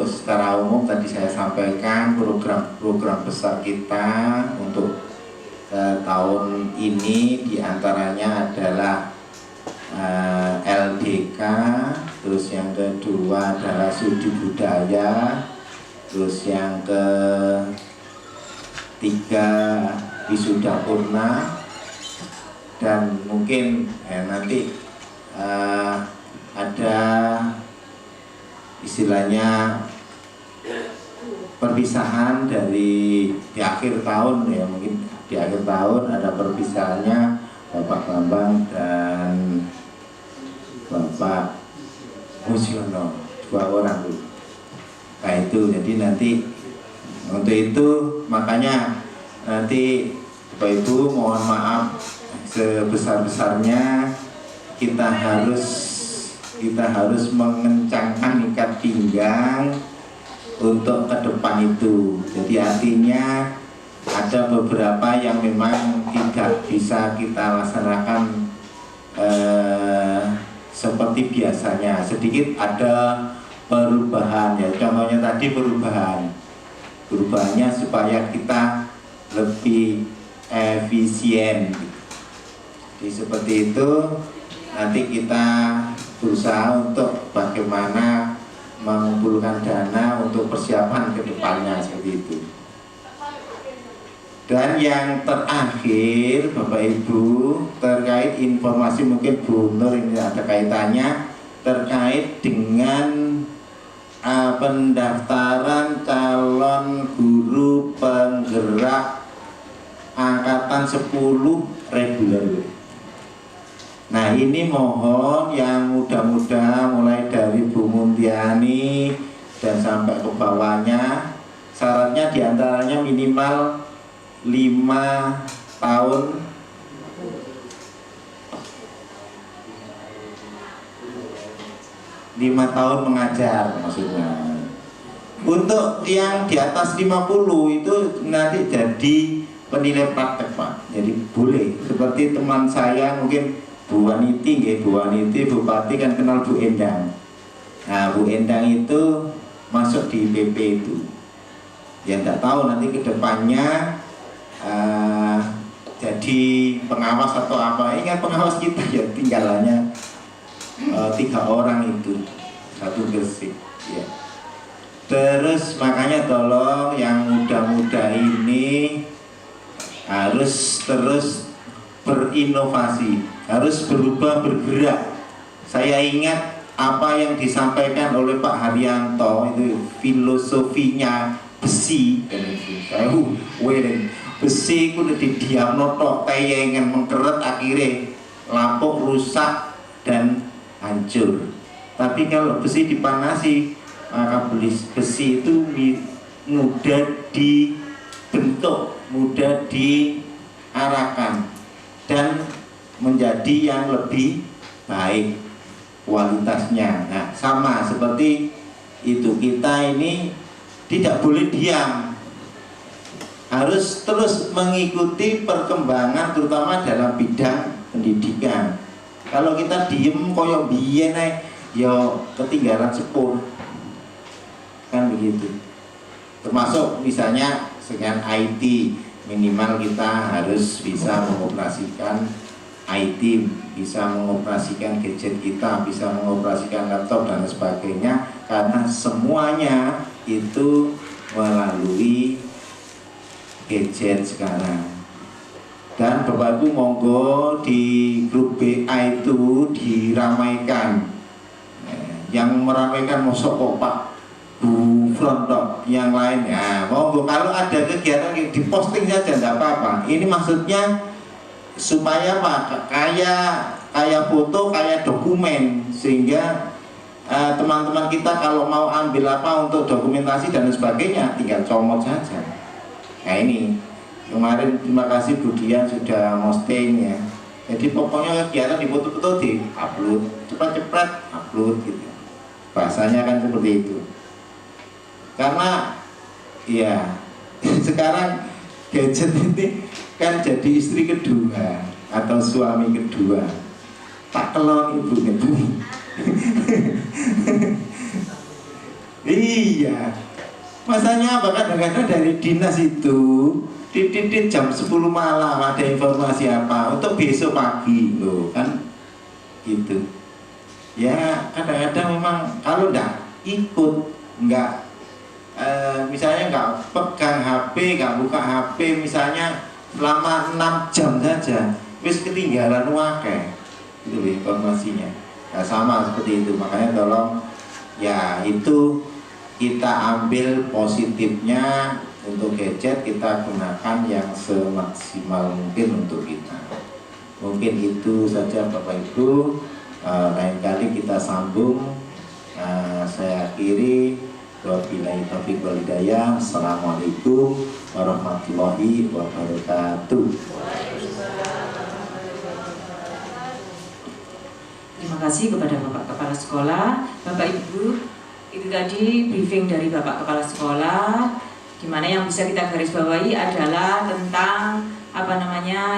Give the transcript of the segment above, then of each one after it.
untuk secara umum tadi saya sampaikan program besar kita untuk tahun ini diantaranya adalah LDK, terus yang kedua adalah studi budaya, terus yang ketiga wisuda purna, dan mungkin nanti ada istilahnya perpisahan di akhir tahun ya, mungkin di akhir tahun ada perpisahannya Bapak Bambang dan Bapak Musiono, 2 orang tuh. Nah itu jadi nanti untuk itu makanya nanti Bapak Ibu mohon maaf sebesar-besarnya kita harus mengencangkan ikat pinggang untuk ke depan itu. Jadi artinya ada beberapa yang memang tidak bisa kita laksanakan seperti biasanya, sedikit ada perubahan ya. Contohnya tadi perubahannya supaya kita lebih efisien. Jadi seperti itu nanti kita berusaha untuk bagaimana mengumpulkan dana untuk persiapan ke depannya seperti itu. Dan yang terakhir Bapak Ibu, terkait informasi mungkin Bu Nur ini ada kaitannya terkait dengan pendaftaran calon guru penggerak angkatan 10 reguler. Nah ini mohon yang muda-muda mulai dari Bu Muntiani dan sampai ke bawahnya, syaratnya diantaranya minimal 5 tahun mengajar maksudnya. Untuk yang di atas 50 itu nanti jadi penilai praktek Pak. Jadi boleh seperti teman saya mungkin Bu Waniti, Bu Waniti Bupati kan kenal Bu Endang. Nah Bu Endang itu masuk di IPP itu. Ya enggak tahu nanti kedepannya jadi pengawas atau apa. Ingat pengawas kita ya tinggalannya 3 orang itu, 1 Gresik ya. Terus makanya tolong yang muda-muda ini harus terus berinovasi, harus berubah, bergerak. Saya ingat apa yang disampaikan oleh Pak Haryanto itu filosofinya besi, saya besi itu didiamno tok tayengan mengkeret akhirnya lapuk rusak dan hancur. Tapi kalau besi dipanasi maka besi itu mudah dibentuk, mudah diarahkan dan menjadi yang lebih baik kualitasnya. Nah sama seperti itu, kita ini tidak boleh diam, harus terus mengikuti perkembangan terutama dalam bidang pendidikan. Kalau kita diem koyok biyen ya ketinggalan sepur kan begitu. Termasuk misalnya dengan IT, minimal kita harus bisa mengoperasikan IT, bisa mengoperasikan gadget kita, bisa mengoperasikan laptop dan sebagainya, karena semuanya itu melalui gadget sekarang. Dan Bapak Ibu monggo di grup BA itu diramaikan. Yang meramaikan mosok kok Pak Bu Frontok, yang lain ya monggo, kalau ada kegiatan diposting saja tidak apa-apa. Ini maksudnya supaya Pak kayak foto, kayak dokumen, sehingga teman-teman kita kalau mau ambil apa untuk dokumentasi dan sebagainya tinggal comot saja. Nah ini kemarin terima kasih Bu Dian sudah posting ya. Jadi pokoknya kegiatan di foto-foto di upload, cepat-cepat upload gitu. Bahasanya kan seperti itu. Karena ya sekarang gadget ini kan jadi istri kedua atau suami kedua. Tak kelon ibu. Iya. Masanya apa, kadang-kadang dari dinas itu titit jam 10 malam ada informasi apa untuk besok pagi loh kan gitu. Ya kadang-kadang memang kalau enggak ikut, enggak misalnya enggak pegang HP, enggak buka HP misalnya selama 6 jam saja, wis ketinggalan wakil itu informasinya. Nah, sama seperti itu, makanya tolong ya itu kita ambil positifnya. Untuk gadget kita gunakan yang semaksimal mungkin untuk kita. Mungkin itu saja Bapak Ibu. Lain kali kita sambung. Saya akhiri. Wabillahi taufiq wal hidayah. Assalamualaikum warahmatullahi wabarakatuh. Terima kasih kepada Bapak Kepala Sekolah. Bapak Ibu, itu tadi briefing dari Bapak Kepala Sekolah, di mana yang bisa kita garis bawahi adalah tentang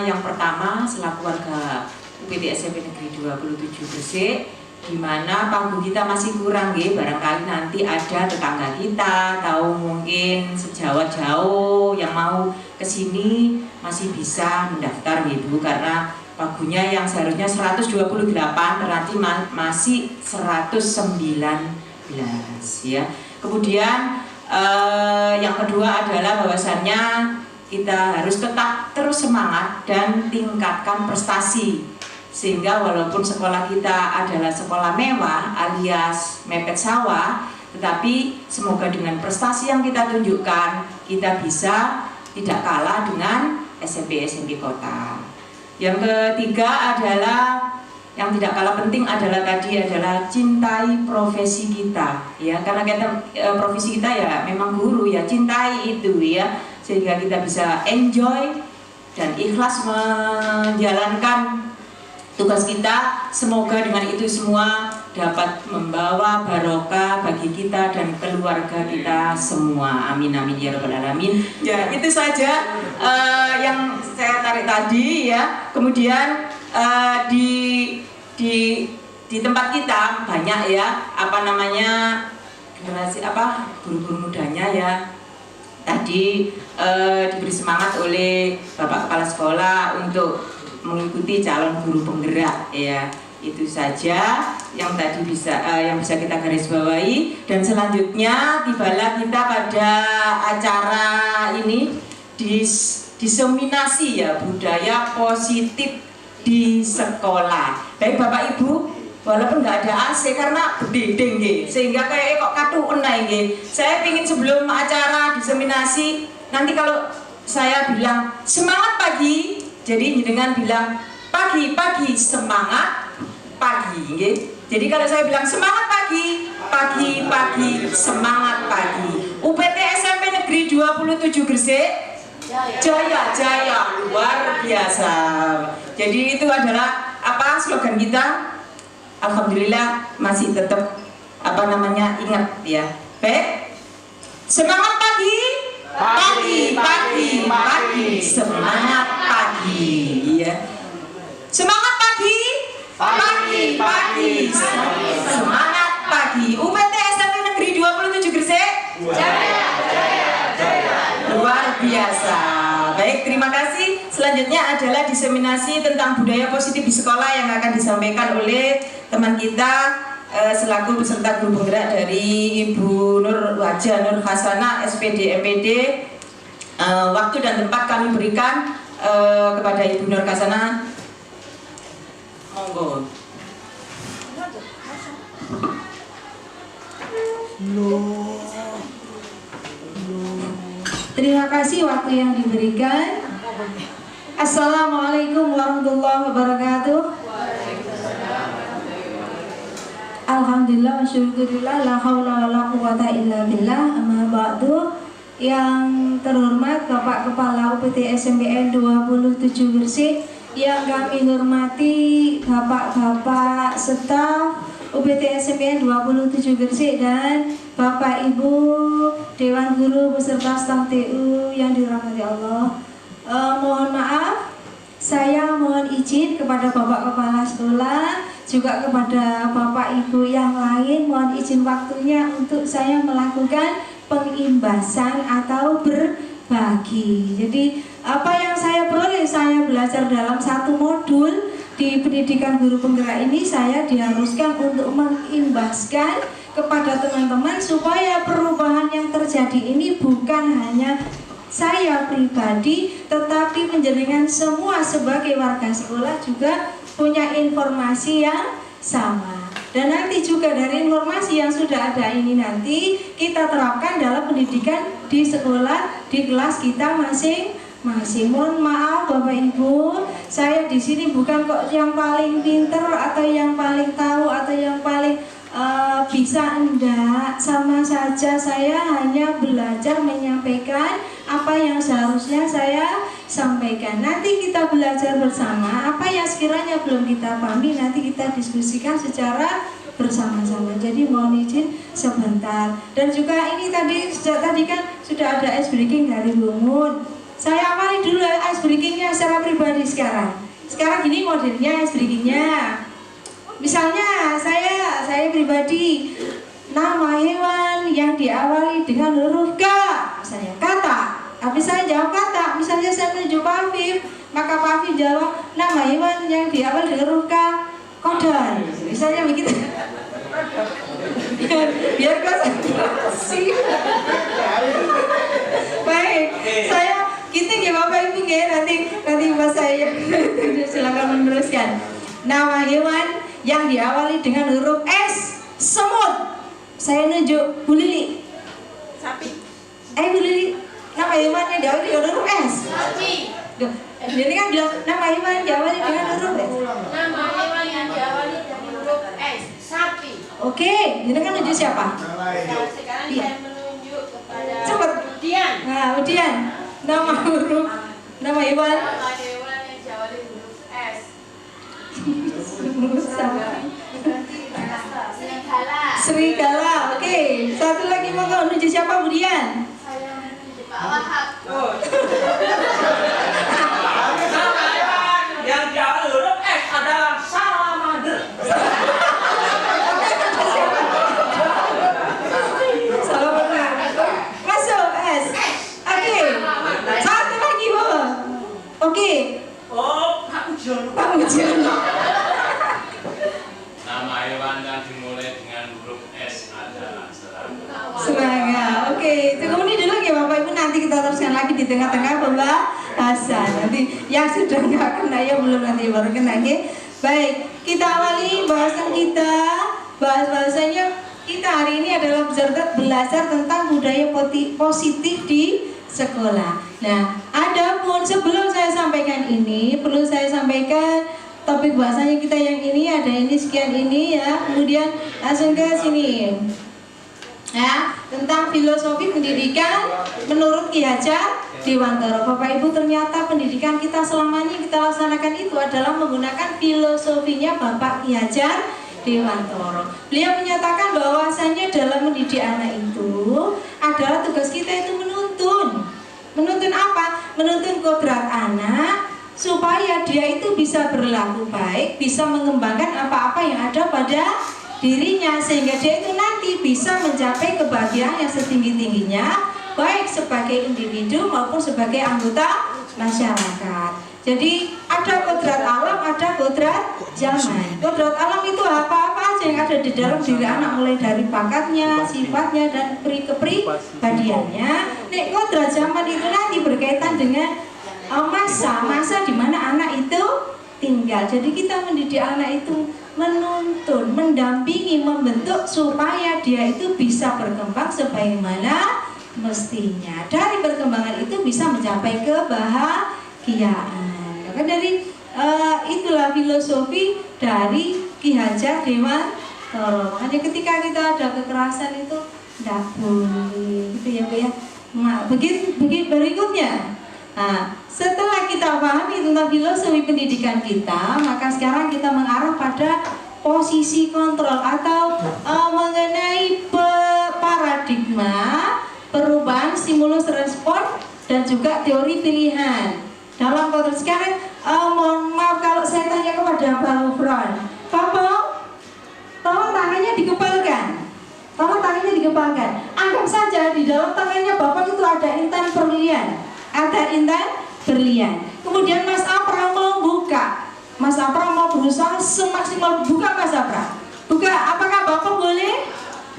yang pertama selaku warga UPT SMP Negeri 27 Gresik, di mana panggung kita masih kurang barangkali nanti ada tetangga kita atau mungkin sejauh jauh yang mau kesini masih bisa mendaftar Bu, karena pagunya yang seharusnya 128 berarti masih 119 ya. Kemudian yang kedua adalah bahwasannya kita harus tetap terus semangat dan tingkatkan prestasi, sehingga walaupun sekolah kita adalah sekolah mewah alias mepet sawah, tetapi semoga dengan prestasi yang kita tunjukkan kita bisa tidak kalah dengan SMP-SMP kota. Yang ketiga adalah yang tidak kalah penting adalah cintai profesi kita ya, karena profesi kita ya memang guru ya, cintai itu ya, sehingga kita bisa enjoy dan ikhlas menjalankan tugas kita. Semoga dengan itu semua dapat membawa barokah bagi kita dan keluarga kita semua, amin amin ya rabbal alamin. Ya itu saja yang saya tarik tadi ya. Kemudian di tempat kita banyak ya generasi guru-guru mudanya ya, tadi diberi semangat oleh Bapak Kepala Sekolah untuk mengikuti calon guru penggerak ya. Itu saja yang tadi bisa kita garis bawahi, dan selanjutnya tibalah kita pada acara ini diseminasi ya budaya positif di sekolah. Baik Bapak Ibu, walaupun nggak ada AC karena bedeng sehingga kayak kok katuun nggih. Saya ingin sebelum acara diseminasi nanti kalau saya bilang semangat pagi, jadi dengan bilang pagi semangat pagi nggih. Jadi kalau saya bilang semangat pagi semangat pagi. UPT SMP Negeri 27 Gresik Jaya luar biasa. Jadi itu adalah slogan kita. Alhamdulillah masih tetap ingat ya. Baik. Semangat pagi semangat pagi ya. Semangat pagi semangat pagi. UPT SMP Negeri 27 Gresik Jaya luar biasa. Baik, terima kasih. Selanjutnya adalah diseminasi tentang budaya positif di sekolah yang akan disampaikan oleh teman kita selaku peserta guru penggerak dari Ibu Nur Wajah Nur Hasanah SPD MPD. Waktu dan tempat kami berikan kepada Ibu Nur Hasanah. Monggo. Terima kasih waktu yang diberikan. Assalamualaikum warahmatullahi wabarakatuh. Alhamdulillah, masyaallah, la haula wala quwata illa billah. Amma ba'du. Yang terhormat Bapak Kepala UPT SMPN 27 Gresik, yang kami hormati Bapak-bapak staf UPT SMPN 27 Gresik dan Bapak Ibu Dewan Guru beserta staf TU yang dirahmati Allah. Mohon maaf, saya mohon izin kepada Bapak Kepala Sekolah, juga kepada Bapak Ibu yang lain, mohon izin waktunya untuk saya melakukan pengimbasan atau berbagi. Jadi apa yang saya peroleh, saya belajar dalam satu modul di pendidikan guru penggerak ini, saya diharuskan untuk mengimbaskan kepada teman-teman supaya perubahan yang terjadi ini bukan hanya saya pribadi, tetapi menjadikan semua sebagai warga sekolah juga punya informasi yang sama. Dan nanti juga dari informasi yang sudah ada ini nanti kita terapkan dalam pendidikan di sekolah, di kelas kita masing-masing. Mohon maaf Bapak Ibu, saya di sini bukan kok yang paling pinter atau yang paling tahu atau yang paling bisa, enggak, sama saja saya hanya belajar menyampaikan apa yang seharusnya saya sampaikan. Nanti kita belajar bersama apa yang sekiranya belum kita pahami, nanti kita diskusikan secara bersama-sama. Jadi mohon izin sebentar. Dan juga ini tadi kan sudah ada ice breaking dari Bu Mun. Saya awali dulu ice breakingnya secara pribadi sekarang. Sekarang gini modelnya ice breakingnya. Misalnya saya pribadi, nama hewan yang diawali dengan huruf K, misalnya kata. Habis saya jawab kata, misalnya saya menunjuk Pak Afif, maka Pak Afif jawab nama hewan yang diawali dengan huruf K, kodar. Misalnya begitu. biar konsentrasi. Baik, kita ya Bapak Ibu ya, nanti Mas saya silakan meneruskan. Nama hewan yang diawali dengan huruf S, semut. Saya nunjuk Bu Lili. Sapi. Bu Lili, nama hewan yang diawali dengan huruf S. Sapi. Jadi kan bilang nama hewan yang diawali dengan huruf S. Nama hewan yang diawali dengan huruf S. Sapi. Oke, jadi kan nunjuk siapa? Nah, sekarang Iya. saya menunjuk kepada Cepet. Udian. Nah, Udian, nama hewan. Nama hewan yang diawali huruf S. Serigala. Oke, satu lagi mau nunjuk siapa Budian? Saya menunjuk Pak Wahab. Nama hewan yang diawali huruf S adalah salamander. Salamander. Masuk S. Oke. Satu lagi Bu. Oke. Oh, Pak Ujon. Pak Ujian. Nama hewan yang dimulai dengan huruf S adalah serangga. Serangga. Oke, tunggu ini dulu ya Bapak Ibu, nanti kita teruskan lagi di tengah-tengah pembahasan. Nanti yang sudah nggak kena ya belum, nanti baru kena. Oke. Baik, kita awali bahasan kita. Bahasanya kita hari ini adalah belajar tentang budaya positif di sekolah. Nah, adapun sebelum saya sampaikan ini, perlu saya sampaikan topik bahasanya kita yang ini, ada ini sekian ini ya. Kemudian langsung ke sini. Ya, tentang filosofi pendidikan menurut Ki Hajar Dewantara. Bapak Ibu, ternyata pendidikan kita selama ini kita laksanakan itu adalah menggunakan filosofinya Bapak Ki Hajar Dewantara. Beliau menyatakan bahwasanya dalam mendidik anak itu adalah tugas kita itu menuntun. Menuntun apa? Menuntun kodrat anak supaya dia itu bisa berlaku baik, bisa mengembangkan apa-apa yang ada pada dirinya, sehingga dia itu nanti bisa mencapai kebahagiaan yang setinggi-tingginya, baik sebagai individu maupun sebagai anggota masyarakat. Jadi ada kodrat alam, ada kodrat zaman. Kodrat alam itu apa-apa aja yang ada di dalam diri anak, mulai dari bakatnya, sifatnya, dan kepribadiannya. Nek kodrat zaman itu nanti berkaitan dengan masa di mana anak itu tinggal. Jadi kita mendidik anak itu menuntun, mendampingi, membentuk supaya dia itu bisa berkembang sebagaimana mestinya. Dari perkembangan itu bisa mencapai kebahagiaan. Maka dari itulah filosofi dari Ki Hajar Dewantara. Makanya ketika kita ada kekerasan itu tidak boleh, gitu ya Bu ya. Nah, begitu berikutnya. Nah, setelah kita pahami tentang filosofi pendidikan kita, maka sekarang kita mengarah pada posisi kontrol atau mengenai paradigma perubahan stimulus respon dan juga teori pilihan. Dalam konteks sekarang, mohon maaf kalau saya tanya kepada Pak Ufron. Pak dikepalkan. Tolong tangannya dikepalkan. Anggap saja di dalam tangannya Bapak itu ada intan berlian. Ada intan berlian. Kemudian Mas Apra mau buka. Mas Apra mau berusaha semaksimal buka Mas Apra. Buka, apakah Bapak boleh?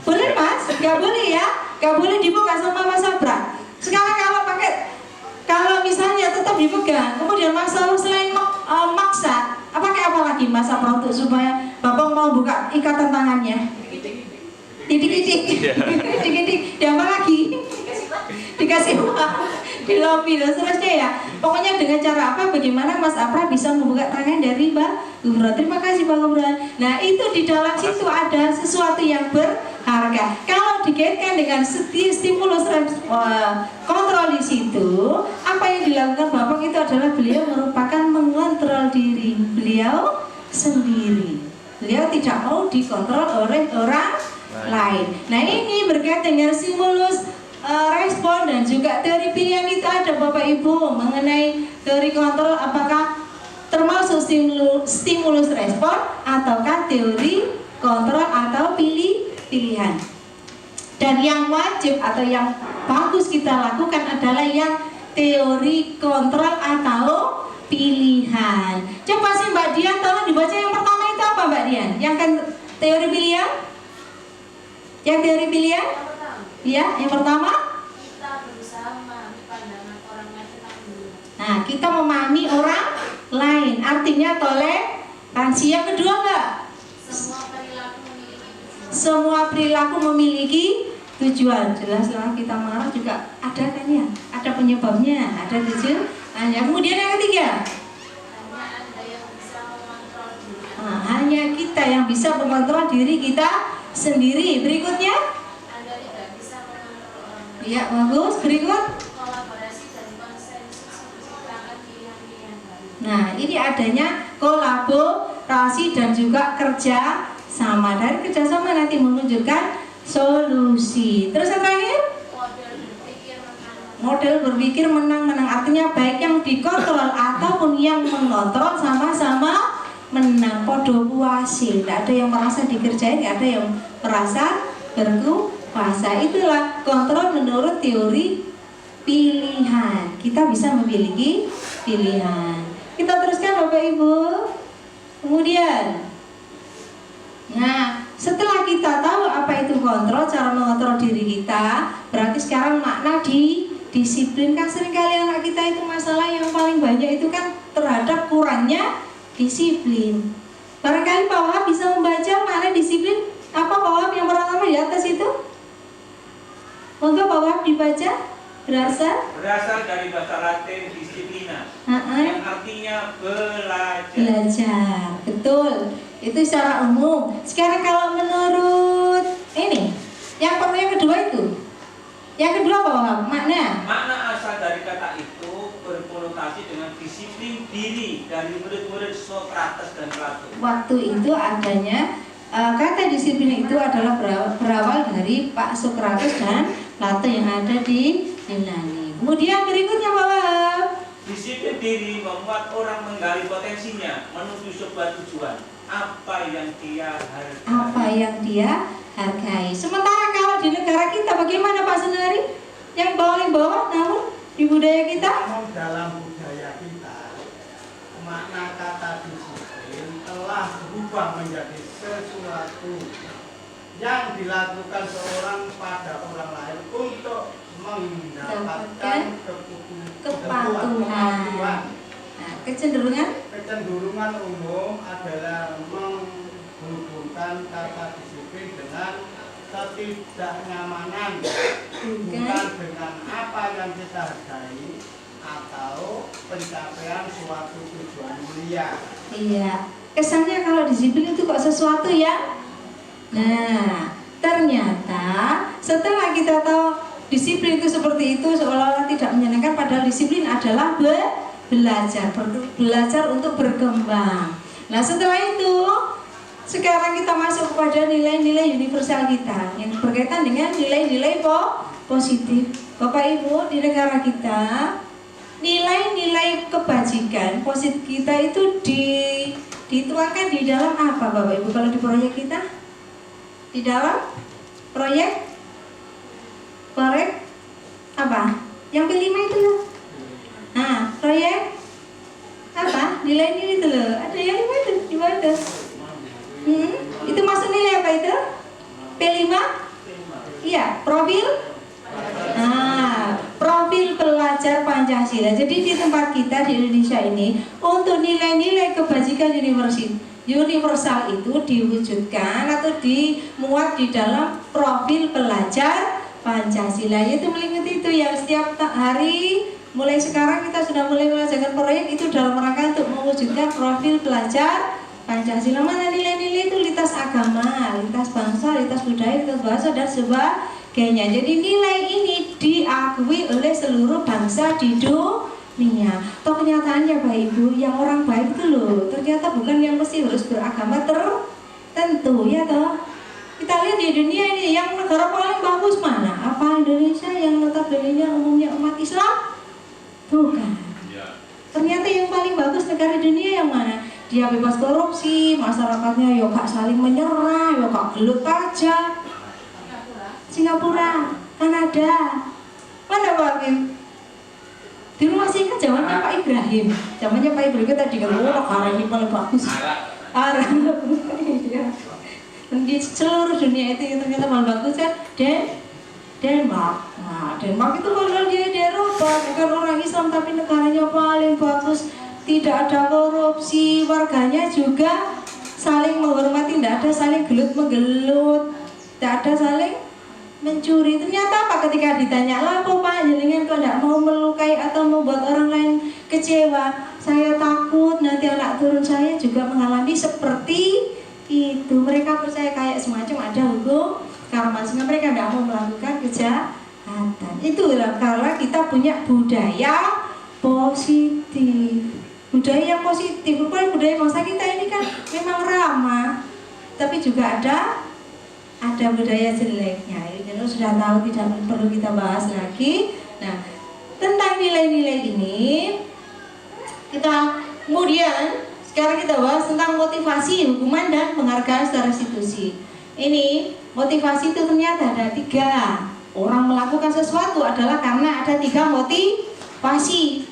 Boleh Mas? Gak boleh ya? Gak boleh dibuka sama Mas Apra. Sekarang kalau misalnya tetap dipegang, kemudian Mas Apra selain maksa, apa lagi Mas Apra untuk supaya Bapak mau buka ikatan tangannya? Titik-titik, titik-titik, dan apa lagi? Dikasih uang, di lobby dan seterusnya ya. Pokoknya dengan cara apa, bagaimana Mas Apra bisa membuka tangan dari Mbak Gubernur. Terima kasih Pak Gubernur. Nah itu di dalam situ ada sesuatu yang berharga. Kalau dikaitkan dengan stimulus kontrol di situ, apa yang dilakukan Bapak itu adalah beliau merupakan mengontrol diri beliau sendiri. Beliau tidak mau dikontrol oleh orang lain. Nah ini berkaitan dengan stimulus respon dan juga teori pilihan itu ada Bapak Ibu mengenai teori kontrol, apakah termasuk stimulus respon ataukah teori kontrol atau pilihan. Dan yang wajib atau yang bagus kita lakukan adalah yang teori kontrol atau pilihan. Coba sih Mbak Dian, tolong dibaca yang pertama itu apa Mbak Dian? Yang kan teori pilihan? Yang teori pilihan? Ya, yang pertama? Kita berusaha memahami pandangan orang lain tentang diri. Nah, kita memahami orang lain, artinya toleransi. Yang kedua enggak? Semua perilaku memiliki tujuan. Jelas lah, kita marah juga ada kan ya? Ada penyebabnya, ada tujuan. Kemudian yang ketiga? Hanya kita yang bisa mengontrol diri kita sendiri. Berikutnya? Anda tidak bisa mengontrol orang lain. Ya, bagus. Berikut? Kolaborasi dan konsensus menciptakan pilihan-pilihan baru. Nah, ini adanya kolaborasi dan juga kerja sama. Dari kerjasama nanti menunjukkan solusi. Terus yang terakhir? Model berpikir menang-menang. Artinya baik yang dikontrol ataupun yang mengontrol sama-sama menang. Podo puasi. Tidak ada yang merasa dikerjain, tidak ada yang merasa berkuasa. Itulah kontrol menurut teori pilihan. Kita bisa memiliki pilihan. Kita teruskan Bapak Ibu. Kemudian, nah setelah kita tahu apa itu kontrol, cara mengontrol diri kita, berarti sekarang makna disiplin. Kan seringkali anak kita itu masalah yang paling banyak itu kan terhadap kurangnya disiplin. Barangkali Pak Wahab bisa membaca makna disiplin. Apa Pak Wahab yang pertama di atas itu? Monggo Pak Wahab dibaca. Berasal dari bahasa Latin disiplina, yang artinya belajar. Betul. Itu secara umum. Sekarang kalau menurut ini, yang kedua itu. Yang kedua Pak Wahab, makna asal dari kata itu berkonotasi dengan disiplin diri dari murid-murid Sokrates dan Plato. Waktu itu adanya kata disiplin itu adalah berawal dari Pak Sokrates dan Plato yang ada di Yunani. Kemudian berikutnya Pak Wahab. Disiplin diri membuat orang menggali potensinya menuju sebuah tujuan. Apa yang dia hargai. Sementara kalau di negara kita bagaimana Pak Sunari? Yang paling bawah namun di budaya kita? Namun dalam budaya kita makna kata disiplin telah berubah menjadi sesuatu yang dilakukan seorang pada orang lain untuk mendapatkan kepatuhan. Nah, kecenderungan umum adalah menghubungkan kata disiplin dengan ketidaknyamanan, bukan dengan apa yang kita hargai atau pencapaian suatu tujuan mulia. Iya, kesannya kalau disiplin itu kok sesuatu ya. Nah, ternyata setelah kita tahu disiplin itu seperti itu, seolah-olah tidak menyenangkan, padahal disiplin adalah belajar untuk berkembang. Nah setelah itu sekarang kita masuk kepada nilai-nilai universal kita yang berkaitan dengan nilai-nilai positif. Bapak Ibu, di negara kita nilai-nilai kebajikan positif kita itu dituangkan di dalam apa Bapak Ibu kalau di proyek kita? di dalam proyek apa? Yang P5 itu loh. Nah, proyek apa? Nilai-nilai itu loh. Ada yang 5 itu di bawah itu. Itu masuk nilai apa itu? P5? Iya, profil. Nah, profil pelajar Pancasila. Jadi di tempat kita di Indonesia ini untuk nilai-nilai kebajikan universal itu diwujudkan atau dimuat di dalam profil pelajar Pancasila. Yaitu meliputi itu yang setiap hari mulai sekarang kita sudah mulai mengajarkan proyek itu dalam rangka untuk mewujudkan profil pelajar Pancasila. Mana nilai-nilai itu lintas agama, lintas bangsa, lintas budaya, lintas bahasa dan sebagainya. Jadi nilai ini diakui oleh seluruh bangsa di dunia. Toh kenyataannya Bapak Ibu, yang orang baik itu loh ternyata bukan yang mesti harus beragama tertentu ya toh. Kita lihat di dunia ini yang negara paling bagus mana? Apa Indonesia yang notabene umumnya umat Islam? Bukan. Ternyata yang paling bagus negara dunia yang mana? Dia bebas korupsi, masyarakatnya yo gak saling menyerah, yo gak gelut aja. Singapura, Kanada. Mana Pak Hakim? Di rumah sih kan zamannya Pak Ibrahim. Zamannya Pak Ibrahim tadi kan negara ini paling bagus. Arab. Dan di seluruh dunia itu yang ternyata paling bagus kan Denmark. Nah, Denmark itu kalau dia di Eropa bukan orang Islam tapi negaranya paling bagus, tidak ada korupsi, warganya juga saling menghormati, tidak ada saling gelut menggelut, tidak ada saling mencuri. Ternyata apa ketika ditanya, lah apa Pak jenengan kok tidak mau melukai atau membuat orang lain kecewa? Saya takut nanti anak turun saya juga mengalami seperti itu. Mereka percaya kayak semacam ada hukum karma sehingga mereka tidak mau melakukan kejahatan. Itulah karena kita punya budaya positif. Budaya yang positif, bukan budaya bangsa kita ini kan memang ramah, tapi juga ada budaya jeleknya. Jadi sudah tahu, tidak perlu kita bahas lagi. Nah, tentang nilai-nilai ini kita kemudian sekarang kita bahas tentang motivasi, hukuman dan penghargaan secara institusi. Ini motivasi itu ternyata ada 3. Orang melakukan sesuatu adalah karena ada 3 motivasi.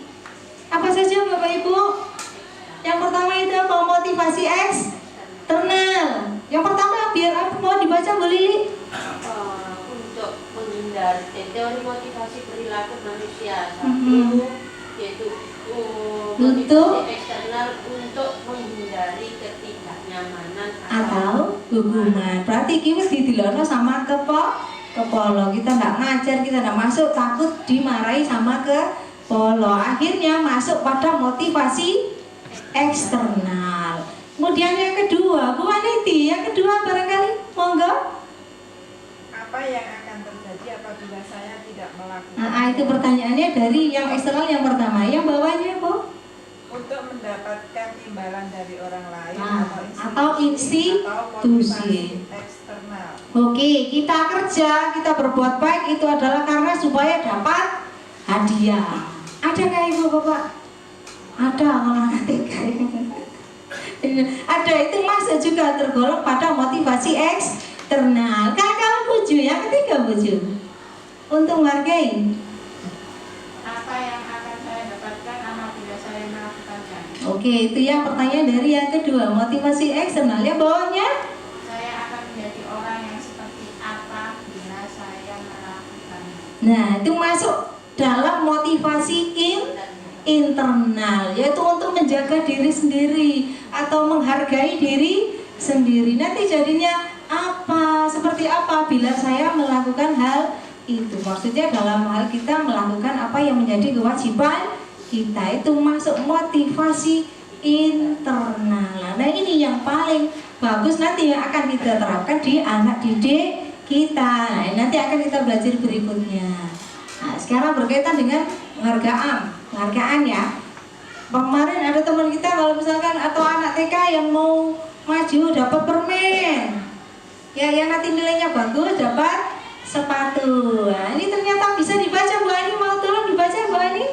Apa saja Bapak Ibu? Yang pertama itu apa? Motivasi eksternal. Yang pertama biar apa? Mau dibaca Bu Lili? Untuk menghindari teori motivasi perilaku manusia. Satu yaitu motivasi eksternal untuk menghindari ketidaknyamanan atau hukuman. Berarti kita didilono sama kepolo. Kita nggak ngajar, kita nggak masuk, takut dimarahi sama kepolo. Akhirnya masuk pada motivasi eksternal. Kemudian yang kedua, Bu Aniti, yang kedua barangkali, monggo. Apa yang akan terjadi apabila saya tidak melakukan? Nah, itu pertanyaannya dari yang eksternal yang pertama. Yang bawahnya, Bu? Untuk mendapatkan imbalan dari orang lain atau institusi. Eksternal. Oke, kita kerja, kita berbuat baik itu adalah karena supaya dapat hadiah. Ada nggak Ibu Bapak? Ada orang ada, itu masuk juga tergolong pada motivasi eksternal. Kakak buju, yang ketiga buju. Untuk menghargai. apa yang akan saya dapatkan apabila saya melakukannya. Oke, itu yang pertanyaan dari yang kedua, motivasi eksternal. Yang bawahnya? Saya akan menjadi orang yang seperti apa bila saya melakukannya. Nah, itu masuk dalam motivasi internal, yaitu untuk menjaga diri sendiri atau menghargai diri sendiri. Nanti jadinya apa, seperti apa bila saya melakukan hal itu. Maksudnya dalam hal kita melakukan apa yang menjadi kewajiban kita, itu masuk motivasi internal. Nah, ini yang paling bagus nanti yang akan kita terapkan di anak didik kita. Nah, nanti akan kita belajar berikutnya. Nah, sekarang berkaitan dengan penghargaan ya. Kemarin ada teman kita kalau misalkan atau anak TK yang mau maju dapat permen, ya yang nanti nilainya bagus dapat sepatu. Nah, ini ternyata bisa dibaca Bu Ani, mau tolong dibaca Bu Ani.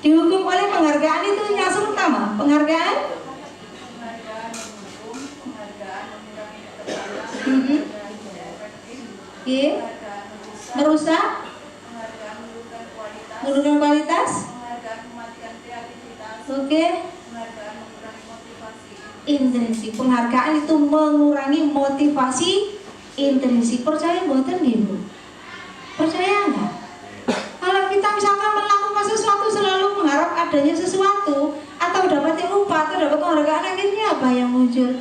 Dihukum oleh penghargaan itu yang pertama, penghargaan. menurunkan kualitas. Penghargaan mematikan kreativitas. Oke. Penghargaan mengurangi motivasi. Intrinsik. Penghargaan itu mengurangi motivasi intrinsik. Percaya mboten nggih, Bu? Percaya enggak? Kalau kita misalkan melakukan sesuatu selalu mengharap adanya sesuatu atau dapat upah atau dapat penghargaan, akhirnya apa yang muncul?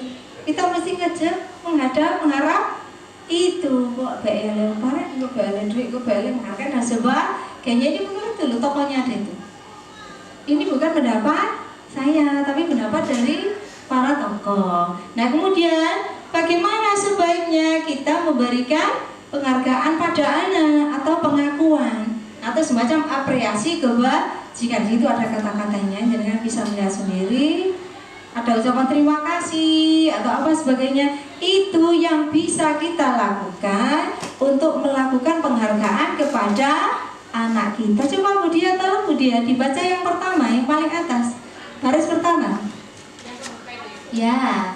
Kita mesti ngejar, mengharap itu kok BL kemarin kok BL duit kok BL menghargai. Nah sebagainya ini menurut dulu tokohnya ada itu. Ini bukan pendapat saya tapi pendapat dari para tokoh. Nah kemudian bagaimana sebaiknya kita memberikan penghargaan pada anak atau pengakuan atau semacam apresiasi kebajikan. Itu ada kata-katanya, jangan bisa melihat sendiri. Ada ucapan terima kasih atau apa sebagainya. Itu yang bisa kita lakukan untuk melakukan penghargaan kepada anak kita. Coba Bu Dia, tolong Bu Dia dibaca yang pertama, yang paling atas, baris pertama. Ya.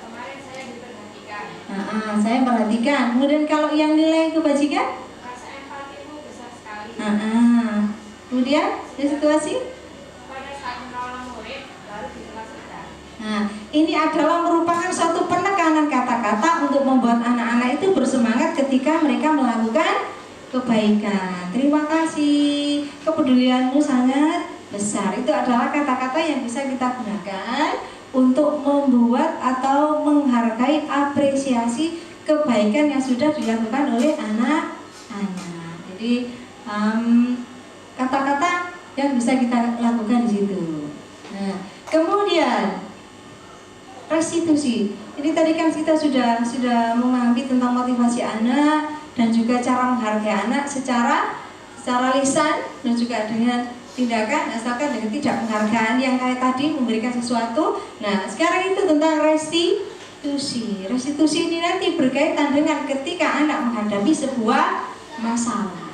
Kemarin saya diperhatikan. Saya perhatikan. Kemudian kalau yang nilai kebajikan? Rasa empatimu besar sekali. Kemudian di situasi? Pada saat menolong murid baru di kelas kita. Nah, ini adalah merupakan suatu penekanan kata-kata untuk membuat anak-anak itu bersemangat ketika mereka melakukan kebaikan. Terima kasih, kepedulianmu sangat besar. Itu adalah kata-kata yang bisa kita gunakan untuk membuat atau menghargai apresiasi kebaikan yang sudah dilakukan oleh anak-anak. Jadi kata-kata yang bisa kita lakukan di situ. Nah, kemudian restitusi. Ini tadi kan kita sudah memahami tentang motivasi anak dan juga cara menghargai anak secara lisan dan juga dengan tindakan, asalkan dengan tidak penghargaan yang kayak tadi memberikan sesuatu. Nah, sekarang itu tentang restitusi. Restitusi ini nanti berkaitan dengan ketika anak menghadapi sebuah masalah.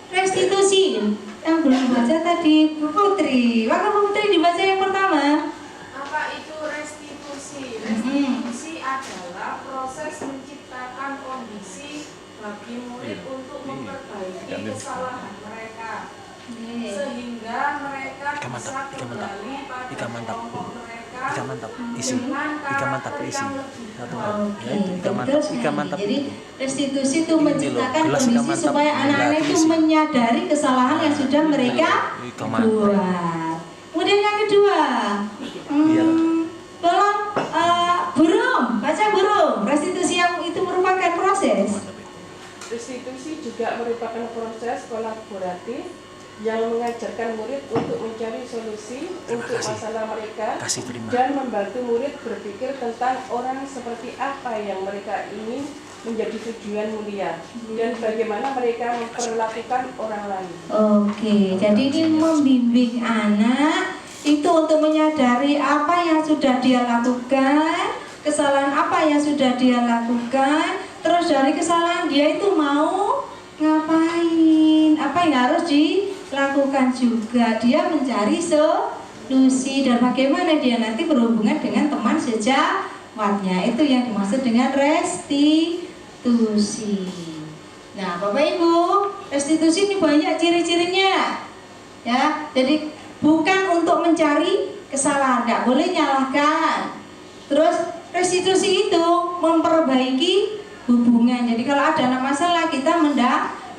Restitusi yang belum baca tadi Bu Putri. Maka Bu Putri dibaca yang pertama. Apa itu restitusi? Restitusi adalah proses menciptakan kondisi bagi murid untuk memperbaiki kesalahan mereka, sehingga mereka bisa kembali pada kelompok mereka dengan karakter yang lebih baik. Jadi restitusi itu menciptakan kondisi supaya anak-anak itu menyadari kesalahan yang sudah mereka buat. Kemudian yang kedua, tolong burung, baca burung. Restitusi yang itu merupakan proses. Restitusi juga merupakan proses kolaboratif yang mengajarkan murid untuk mencari solusi untuk masalah mereka dan membantu murid berpikir tentang orang seperti apa yang mereka ingin menjadi tujuan mulia dan bagaimana mereka memperlakukan orang lain. Oke, jadi ini membimbing anak itu untuk menyadari apa yang sudah dia lakukan, kesalahan apa yang sudah dia lakukan, terus dari kesalahan dia itu mau ngapain, apa yang harus dilakukan juga. Dia mencari solusi dan bagaimana dia nanti berhubungan dengan teman sejawatnya. Itu yang dimaksud dengan restitusi. Nah, Bapak Ibu, restitusi ini banyak ciri-cirinya. Ya, jadi bukan untuk mencari kesalahan, nggak boleh nyalahkan. Terus restitusi itu memperbaiki hubungan. Jadi kalau ada masalah kita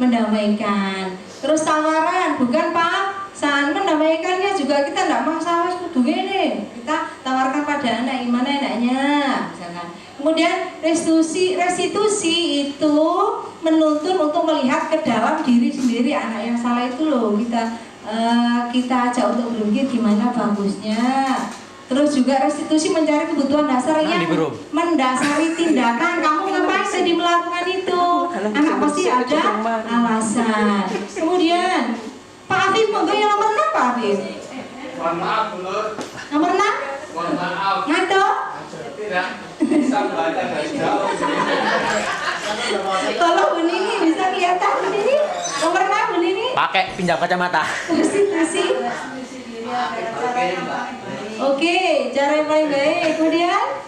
mendamaikan. Terus tawaran, bukan paksaan. Mendamaikannya juga kita tidak masalah begini. Kita tawarkan pada anak gimana enaknya, misalkan. Kemudian restitusi itu menuntun untuk melihat ke dalam diri sendiri anak yang salah itu loh. Kita ajak untuk berpikir gimana bagusnya. Terus juga restitusi mencari kebutuhan dasar yang mendasari tindakan. Kamu ngapain jadi melakukan itu? Anak pasti ada alasan. Kemudian Pak Afif, monggo yang nomor 6 Pak Afif. Mohon maaf, Bu Nur. Nomor 6? Mohon maaf. Ngato? Tidak bisa baca dari jauh. Kalau Bu Nini bisa kelihatan Bu Nini. Nomor 6 Bu Nini. Pakai pinjam kacamata. Restitusi. Oke, cara yang paling baik. Kemudian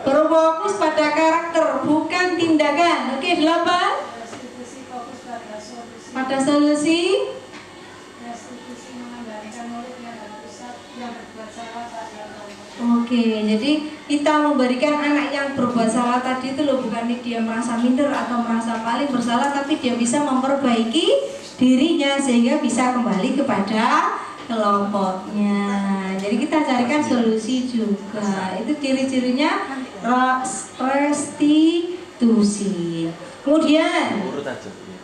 berfokus pada karakter, bukan tindakan. Oke, 8. Restitusi fokus pada solusi. Pada solusi. Restitusi mengembalikan murid yang berbuat salah pada Oke, jadi kita memberikan anak yang berbuat salah tadi itu loh, bukan dia merasa minder atau merasa paling bersalah, tapi dia bisa memperbaiki dirinya sehingga bisa kembali kepada kelompoknya. Jadi kita carikan solusi juga. Itu ciri-cirinya restitusi. Kemudian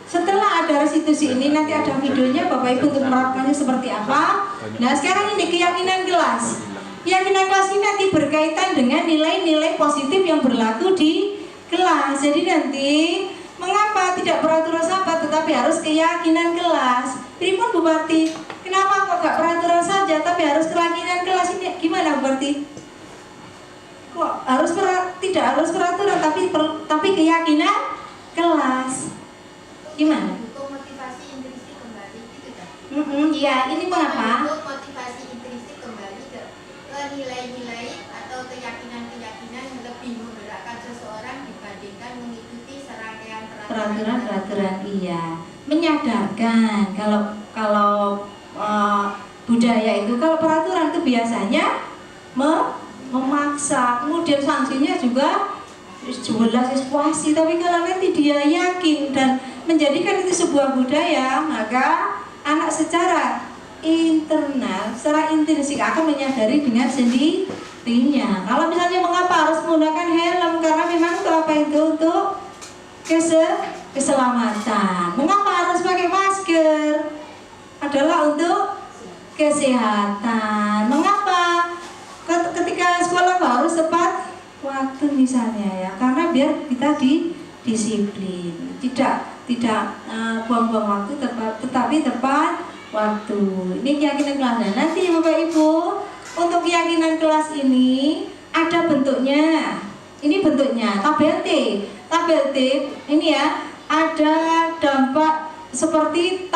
setelah ada restitusi ini nanti ada videonya Bapak Ibu untuk menerapkannya seperti apa. Nah sekarang ini keyakinan kelas. Keyakinan kelas ini nanti berkaitan dengan nilai-nilai positif yang berlaku di kelas. Jadi nanti mengapa tidak peraturan sahabat tetapi harus keyakinan kelas? Ini pun Bu Marti, kenapa kok gak peraturan saja tapi harus keyakinan kelas ini? Gimana Bu Marti? Kok harus tidak harus peraturan tapi keyakinan kelas? Gimana? Untuk motivasi intrinsik kembali gitu kan? Iya, ini mengapa? Untuk motivasi intrinsik kembali ke nilai-nilai atau keyakinan-keyakinan yang lebih menggerakkan seseorang dibandingkan mengikuti serangkaian Peraturan-peraturan, iya. Menyadarkan kalau budaya itu, kalau peraturan itu biasanya memaksa, kemudian sanksinya juga jelas situasi. Tapi kalau nanti dia yakin dan menjadikan itu sebuah budaya, maka anak secara internal, secara intrinsik akan menyadari dengan sendirinya. Kalau misalnya mengapa harus menggunakan helm, karena memang itu apa itu untuk keselamatan. Mengapa harus pakai masker? Adalah untuk kesehatan. Mengapa? Ketika sekolah harus tepat waktu misalnya ya, karena biar kita disiplin, tidak buang-buang waktu, tetapi tepat waktu. Ini keyakinan kelas. Nah, nanti Bapak Ibu, untuk keyakinan kelas ini ada bentuknya. Ini bentuknya tabel T. Tabel T ini ya, ada tampak seperti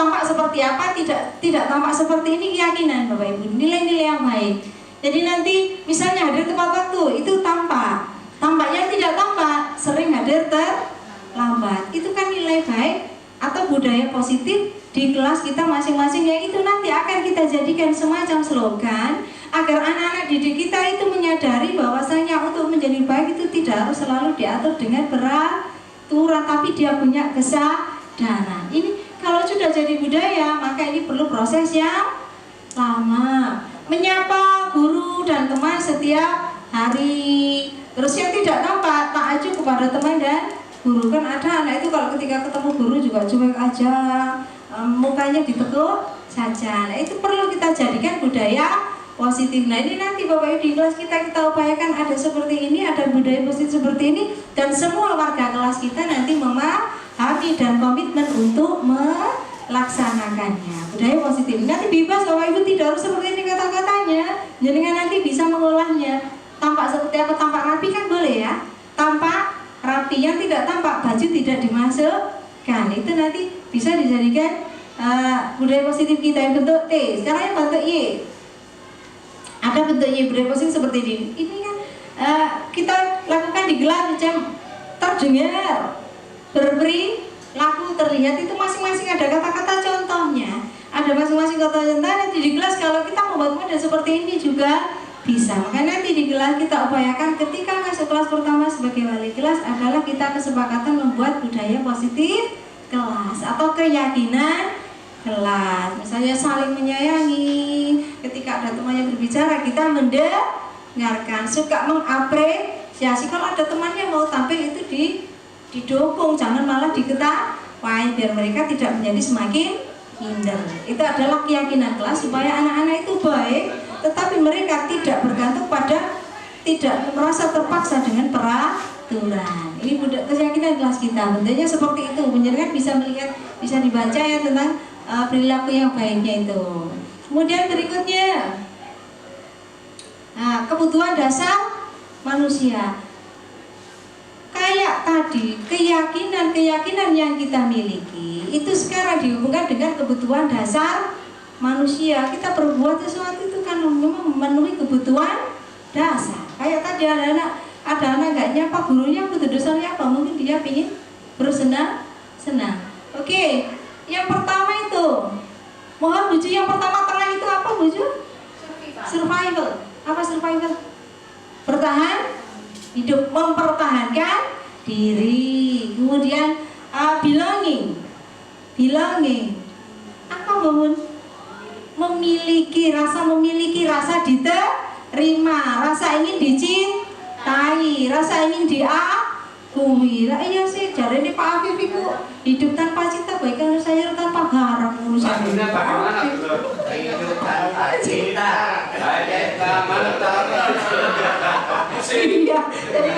apa, tidak tampak seperti ini keyakinan Bapak Ibu. Nilai-nilai yang baik. Jadi nanti misalnya hadir tepat waktu itu tampak. Tampaknya tidak tampak, sering hadir terlambat. Itu kan nilai baik atau budaya positif di kelas kita masing-masing, yang itu nanti akan kita jadikan semacam slogan agar anak-anak didik kita itu menyadari bahwasanya untuk menjadi baik itu tidak harus selalu diatur dengan peraturan, tapi dia punya kesadaran. Ini kalau sudah jadi budaya, maka ini perlu proses yang lama. Menyapa guru dan teman setiap hari. Terus yang tidak nampak, tak acuh kepada teman dan guru. Kan ada anak itu kalau ketika ketemu guru juga cuek aja, mukanya ditekuk saja. Nah itu perlu kita jadikan budaya positif. Nah ini nanti Bapak Ibu di kelas kita upayakan ada seperti ini, ada budaya positif seperti ini, dan semua warga kelas kita nanti memahami dan komitmen untuk melaksanakannya. Budaya positif nanti bebas Bapak Ibu, tidak harus seperti ini kata-katanya, jadi nanti bisa mengolahnya. Tampak seperti apa, tampak rapi kan boleh ya, tampak rapi. Yang tidak tampak, baju tidak dimasukkan, itu nanti bisa dijadikan budaya positif kita yang bentuk T. Sekarang yang bentuk Y, ada bentuk Y budaya positif seperti ini. Ini kan kita lakukan di gelar macam terdengar, berberi, laku, terlihat, itu masing-masing ada kata-kata contohnya. Ada masing-masing kata contohnya. Nanti di kelas kalau kita membuat model seperti ini juga bisa. Maka nanti di kelas kita upayakan ketika masuk kelas pertama sebagai wali kelas adalah kita kesepakatan membuat budaya positif kelas atau keyakinan kelas. Misalnya saling menyayangi, ketika ada temannya berbicara kita mendengarkan, suka mengapresiasi. Kalau ada temannya mau tampil itu didukung, jangan malah diketawain biar mereka tidak menjadi semakin minder. Itu adalah keyakinan kelas supaya anak-anak itu baik, tetapi mereka tidak bergantung pada, tidak merasa terpaksa dengan peraturan. Ini keyakinan kelas kita, bentuknya seperti itu. Menjadikan bisa melihat, bisa dibaca ya tentang perilaku yang baiknya itu. Kemudian berikutnya, kebutuhan dasar manusia. Kayak tadi, keyakinan yang kita miliki itu sekarang dihubungkan dengan kebutuhan dasar manusia. Kita berbuat sesuatu itu kan memang memenuhi kebutuhan dasar. Kayak tadi ada anak nggak nyapa gurunya, butuh dasarnya apa? Mungkin dia ingin bersenang-senang. Oke, yang pertama itu, mohon buju yang pertama tengah itu apa buju? Survival. Apa survival? Bertahan hidup, mempertahankan diri. Kemudian belonging. Apa mohon? Memiliki rasa diterima, rasa ingin dicintai, rasa ingin diakui. Lah iya sih, jare ini Pak Afif itu hidup tanpa cinta bagaikan sayur tanpa garam. Maksudnya bagaimana tuh? Hidup tanpa cinta, bagaikan mentara. Iya, jadi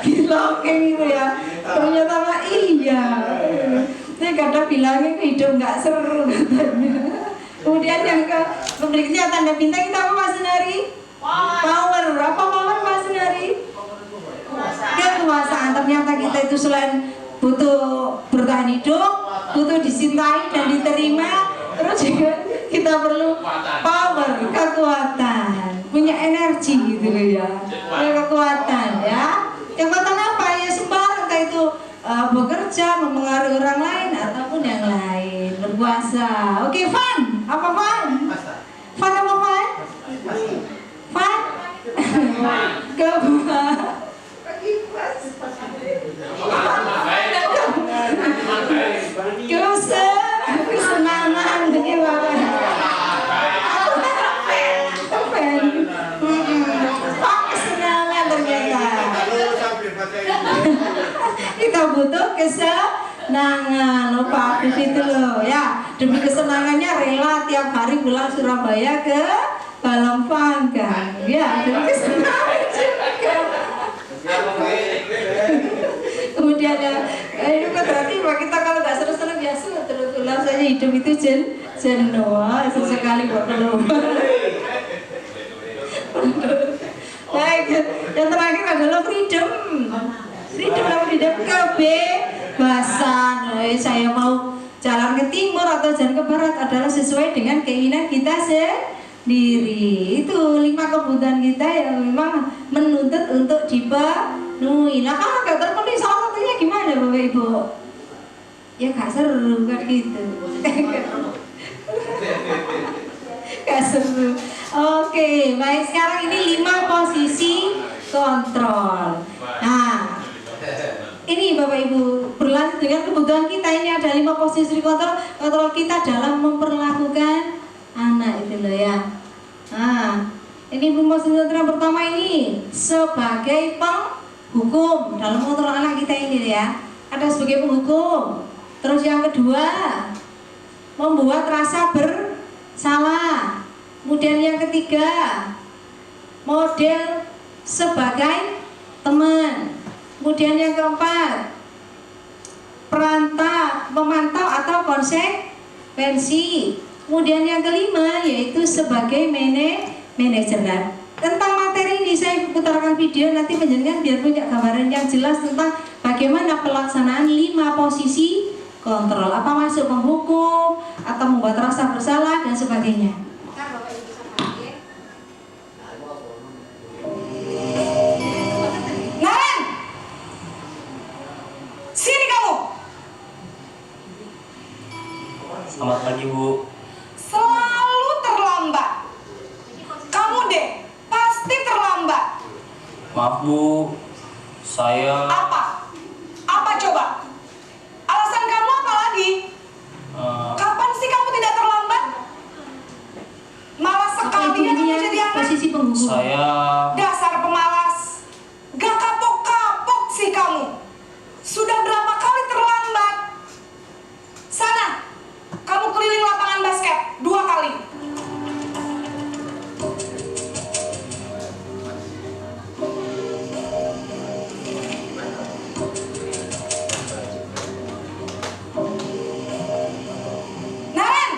bilangin itu ya. Ternyata mah iya. Saya kadang bilangin hidup nggak seru katanya. Kemudian yang berikutnya tanda bintang kita apa Mas Sunari? Power. Apa power Mas Sunari? Kekuasaan. Ternyata kita itu selain butuh bertahan hidup, butuh dicintai dan diterima, terus juga kita perlu power, kekuatan, punya energi gitu loh ya, punya kekuatan ya. Kekuatan apa ya? Sembarang, entah itu bekerja, mempengaruhi orang lain ataupun yang lain, berkuasa. Oke, fun. Apa fun? Fun apa fun? Fun? Kesenangan bagaimana? Kesenangan ternyata. Kita butuh kesenangan, lupa Afif itu loh ya. Demi kesenangannya rela tiap hari pulang Surabaya ke Balongpanggang ya, demi kesenangan juga. Kemudian ya, itu kan berarti kita kalau nggak senang biasa terus saja hidup itu jenuh, sesekali perlu. Baik, yang terakhir adalah freedom kebebasan. Saya mau jalan ke timur atau jalan ke barat adalah sesuai dengan keinginan kita sendiri. Itu 5 kebutuhan kita yang memang menuntut untuk dipenuhi. Nah kalau nggak terpenuhi salah satunya gimana Bapak Ibu? Ya gak seru kan gitu. Gak seru. Oke, baik, sekarang ini 5 posisi kontrol. Nah, ini Bapak Ibu berlanjut dengan kebutuhan kita. Ini ada 5 posisi kontrol kita dalam memperlakukan anak itu loh ya. Nah, ini posisi kontrol pertama ini sebagai penghukum dalam mengontrol anak kita ini ya. Ada sebagai penghukum. Terus yang kedua, membuat rasa bersalah. Kemudian yang ketiga, model sebagai teman. Kemudian yang keempat, memantau atau konsekuensi. Kemudian yang kelima yaitu sebagai manajer. Tentang materi ini saya putarkan video nanti penjelasan biar punya gambaran yang jelas tentang bagaimana pelaksanaan 5 posisi kontrol. Apa masuk menghukum atau membuat rasa bersalah dan sebagainya. Naren, sini kamu. Selamat pagi Bu. Selalu terlambat. Kamu deh pasti terlambat. Maaf Bu, saya. Apa coba? Alasan kamu apa lagi? Kapan sih kamu tidak terlambat? Malas sekali ya kamu jadi anak. Posisi penghukum. Saya. Dasar pemalas. Gak kapok-kapok sih kamu. Sudah berapa kali terlambat? Sana, kamu keliling lapangan basket 2 kali. Naren!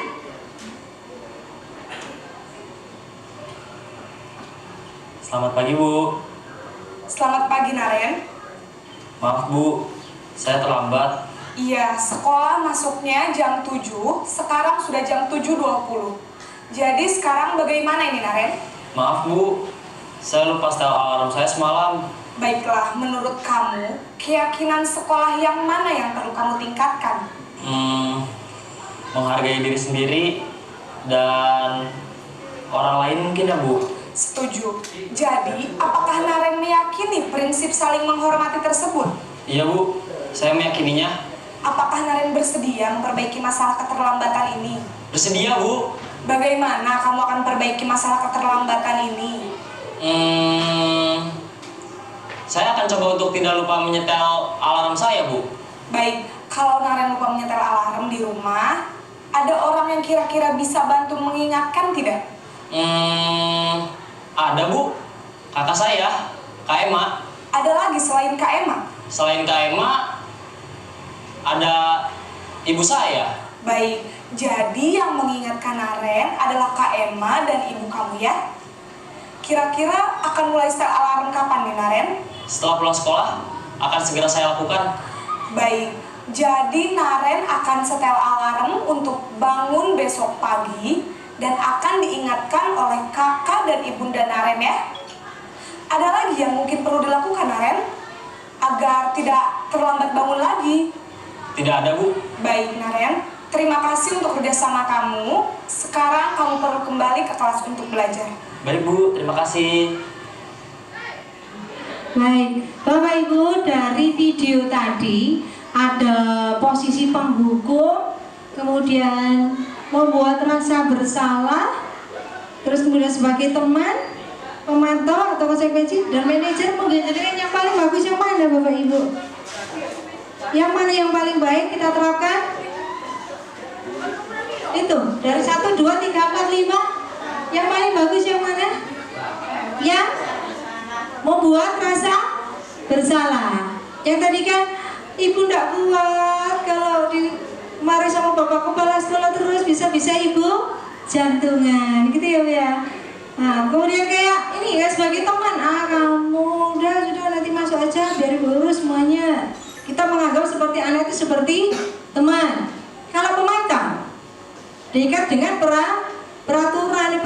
Selamat pagi Bu. Selamat pagi Naren. Maaf Bu, saya terlambat. Iya, sekolah masuknya jam 7, sekarang sudah jam 7.20. Jadi sekarang bagaimana ini Naren? Maaf Bu, saya lupa setel alarm saya semalam. Baiklah, menurut kamu, keyakinan sekolah yang mana yang perlu kamu tingkatkan? Menghargai diri sendiri dan orang lain mungkin ya, Bu. Setuju. Jadi, apakah Naren meyakini prinsip saling menghormati tersebut? Iya, Bu. Saya meyakininya. Apakah Naren bersedia memperbaiki masalah keterlambatan ini? Bersedia, Bu. Bagaimana kamu akan perbaiki masalah keterlambatan ini? Saya akan coba untuk tidak lupa menyetel alarm saya, Bu. Baik, kalau Naren lupa menyetel alarm di rumah, ada orang yang kira-kira bisa bantu mengingatkan tidak? Ada, Bu. Kakak saya, Kak Emma. Ada lagi selain Kak Emma? Selain Kak Emma, ada ibu saya. Baik, jadi yang mengingatkan Naren adalah Kak Emma dan ibu kamu ya? Kira-kira akan mulai setel alarm kapan nih Naren? Setelah pulang sekolah, akan segera saya lakukan. Baik, jadi Naren akan setel alarm untuk bangun besok pagi dan akan diingatkan oleh kakak dan ibunda Naren ya. Ada lagi yang mungkin perlu dilakukan Naren agar tidak terlambat bangun lagi? Tidak ada, Bu. Baik Naren, terima kasih untuk kerjasama kamu. Sekarang kamu perlu kembali ke kelas untuk belajar. Baik, Bu. Terima kasih. Baik, Bapak Ibu, dari video tadi ada posisi penghukum, kemudian membuat rasa bersalah, terus kemudian sebagai teman, pemantau atau konsekuensi, dan manajer. Mungkin yang paling bagus yang mana Bapak Ibu? Yang mana yang paling baik kita terapkan? Itu dari 1, 2, 3, 4, 5. Yang paling bagus yang mana? Yang membuat rasa bersalah. Yang tadi kan ibu tidak kuat kalau dimarahi sama bapak kepala sekolah terus, bisa-bisa ibu jantungan gitu ya Bu ya. Nah kemudian kayak ini ya sebagai teman, kamu sudah nanti masuk aja biar ibu urus semuanya. Kita menganggap seperti anak itu seperti teman. Kalau pemantau diikat dengan peraturannya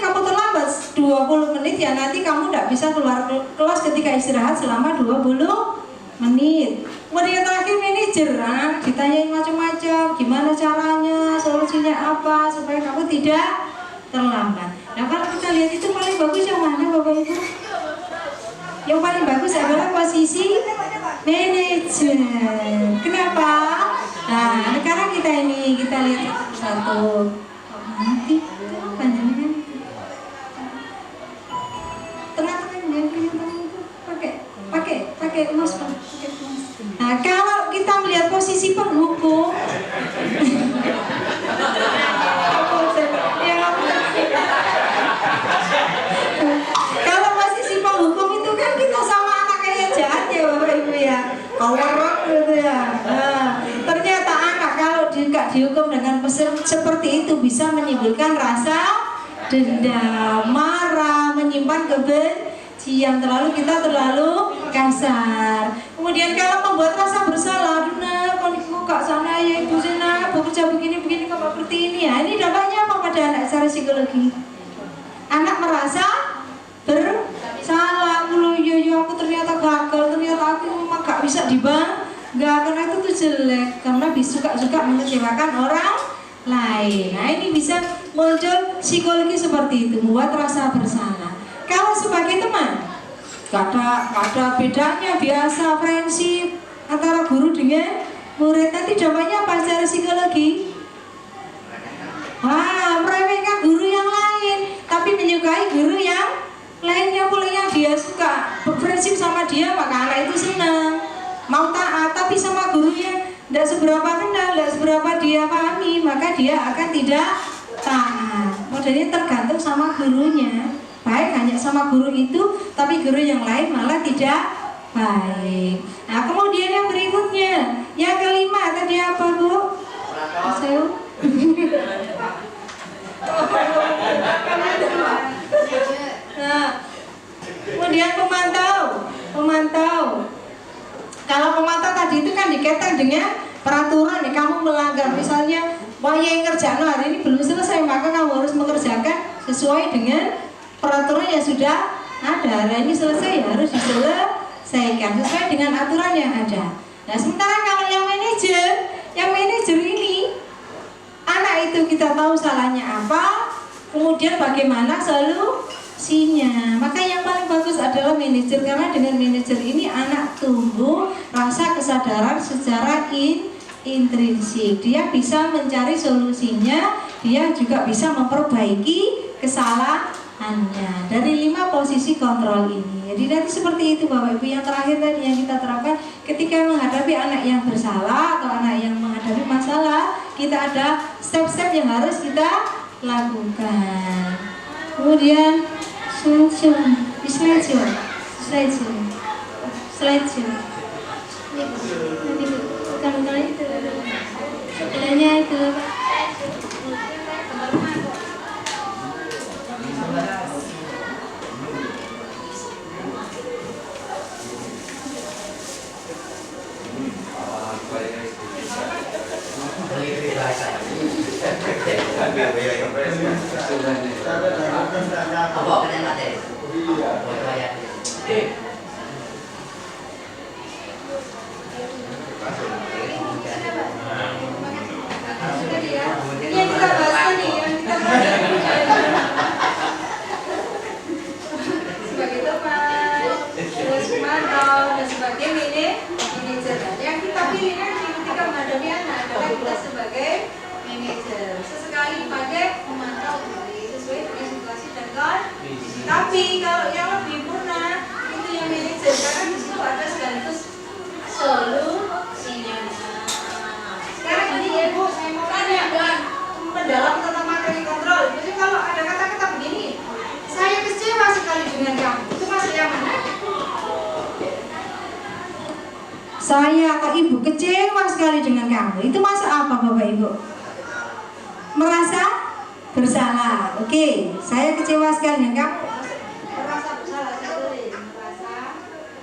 kamu terlambat 20 menit ya nanti kamu tidak bisa keluar kelas ketika istirahat selama 20 menit. Kemudian terakhir manajer, ditanyain macam-macam, gimana caranya, solusinya apa supaya kamu tidak terlambat. Nah kalau kita lihat itu paling bagus yang mana Bapak Ibu? Yang paling bagus adalah posisi manajer. Kenapa? Nah sekarang kita lihat satu. Nanti panjangnya tengah-tengahnya itu pakai emas. Nah kalau kita melihat posisi penghukum, kalau posisi penghukum itu kan kita sama anak kayak jahat ya Bapak Ibu ya, orang gitu ya. Nah, ternyata anak kalau nggak dihukum dengan seperti itu bisa menimbulkan rasa dendam, marah, menyimpan kebencian, kita terlalu kasar. Kemudian kalau membuat rasa bersalah, kok gak sana ya ibu sana, bekerja begini kok seperti ini ya. Ini dampaknya apa pada anak secara psikologi? Anak merasa bersalah, aku ternyata gagal, ternyata aku memang gak bisa karena itu tuh jelek, karena suka mengecewakan orang lain. Nah ini bisa muncul psikologi seperti itu, membuat rasa bersalah. Kalau sebagai teman, gak ada bedanya, biasa friendship antara guru dengan murid. Nanti dampaknya apa secara psikologi? Meremehkan guru yang lain, tapi menyukai guru yang lainnya pula yang dia suka, berprinsip sama dia, maka anak itu senang, mau taat. Tapi sama guru yang tidak seberapa kenal, tidak seberapa dia pahami, maka dia akan tidak taat. Modelnya tergantung sama gurunya. Baik hanya sama guru itu, tapi guru yang lain malah tidak baik. Nah kemudian yang berikutnya, yang kelima tadi apa Bu? Nah, kemudian pemantau. Kalau pemantau tadi itu kan dikaitan dengan peraturan nih, kamu melanggar misalnya yang ngerjakan hari ini belum selesai, maka kamu harus mengerjakan sesuai dengan peraturan yang sudah ada. Hari ini selesai ya harus diselesaikan. menyelesaikan sesuai dengan aturan yang ada. Nah, sementara kalau yang manajer ini anak itu kita tahu salahnya apa, kemudian bagaimana solusinya. Maka yang paling bagus adalah manajer, karena dengan manajer ini anak tumbuh rasa kesadaran secara intrinsik. Dia bisa mencari solusinya, dia juga bisa memperbaiki kesalahannya dari 5 posisi kontrol ini. Jadi nanti seperti itu Bapak Ibu. Yang terakhir tadi yang kita terapkan ketika menghadapi anak yang bersalah atau anak yang menghadapi masalah, kita ada step-step yang harus kita lakukan. Kemudian slide show. Kalau itu sebenarnya itu yang kita bahas tadi, sebagai teman, terus pemantau dan sebagai manajer. Yang kita pilih nanti ketika menghadapi anak adalah kita sebagai manajer. Sesekali pakai memantau sesuai dengan situasi dan kondisi. Tapi kalau yang lebih purna itu yang manajer, karena di situ ada sekaligus solusinya. Sekarang ini ya Bu, saya mau tanya mendalam tentang materi kontrol. Jadi kalau ada kata-kata begini, saya kecewa sekali dengan kamu, itu masuk yang mana? Saya atau Ibu kecewa sekali dengan kamu, itu masuk apa Bapak Ibu? Merasa bersalah. Oke, saya kecewa sekali dengan kamu. Merasa bersalah, saya tulis merasa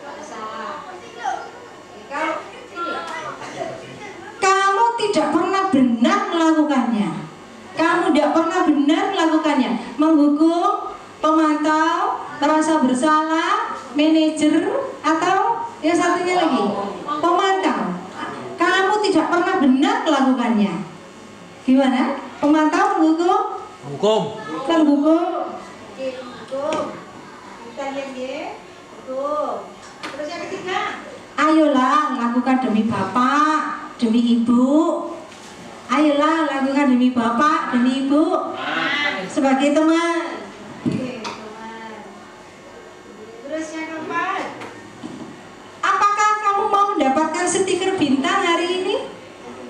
bersalah. Kalau ini, kamu tidak pernah benar melakukannya. Kamu tidak pernah benar melakukannya. Menghukum, pemantau, merasa bersalah, manajer, atau yang satunya lagi pemantau. Kamu tidak pernah benar melakukannya. Gimana? Pemantau, menghukum? Hukum. Bukan hukum. Oke, hukum. Kita lihat ya. Hukum. Terus yang ketiga, ayolah lakukan demi Bapak, demi Ibu. Ayolah lakukan demi Bapak, demi Ibu. Sebagai teman. Oke, teman. Terus yang keempat, apakah kamu mau mendapatkan stiker bintang hari ini?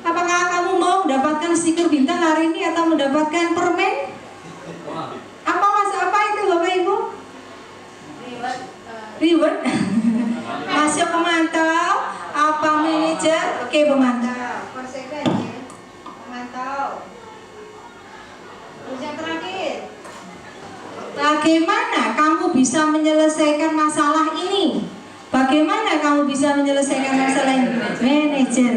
Apakah kamu mau mendapatkan stiker bintang hari ini atau mendapatkan permen? Apa itu Bapak Ibu? Reward. Masuk pemantau, apa manajer? Oke, pemantau. Konsekuensi ya. Pemantau. Terus yang terakhir, bagaimana kamu bisa menyelesaikan masalah ini? Bagaimana kamu bisa menyelesaikan masalah ini? Manajer.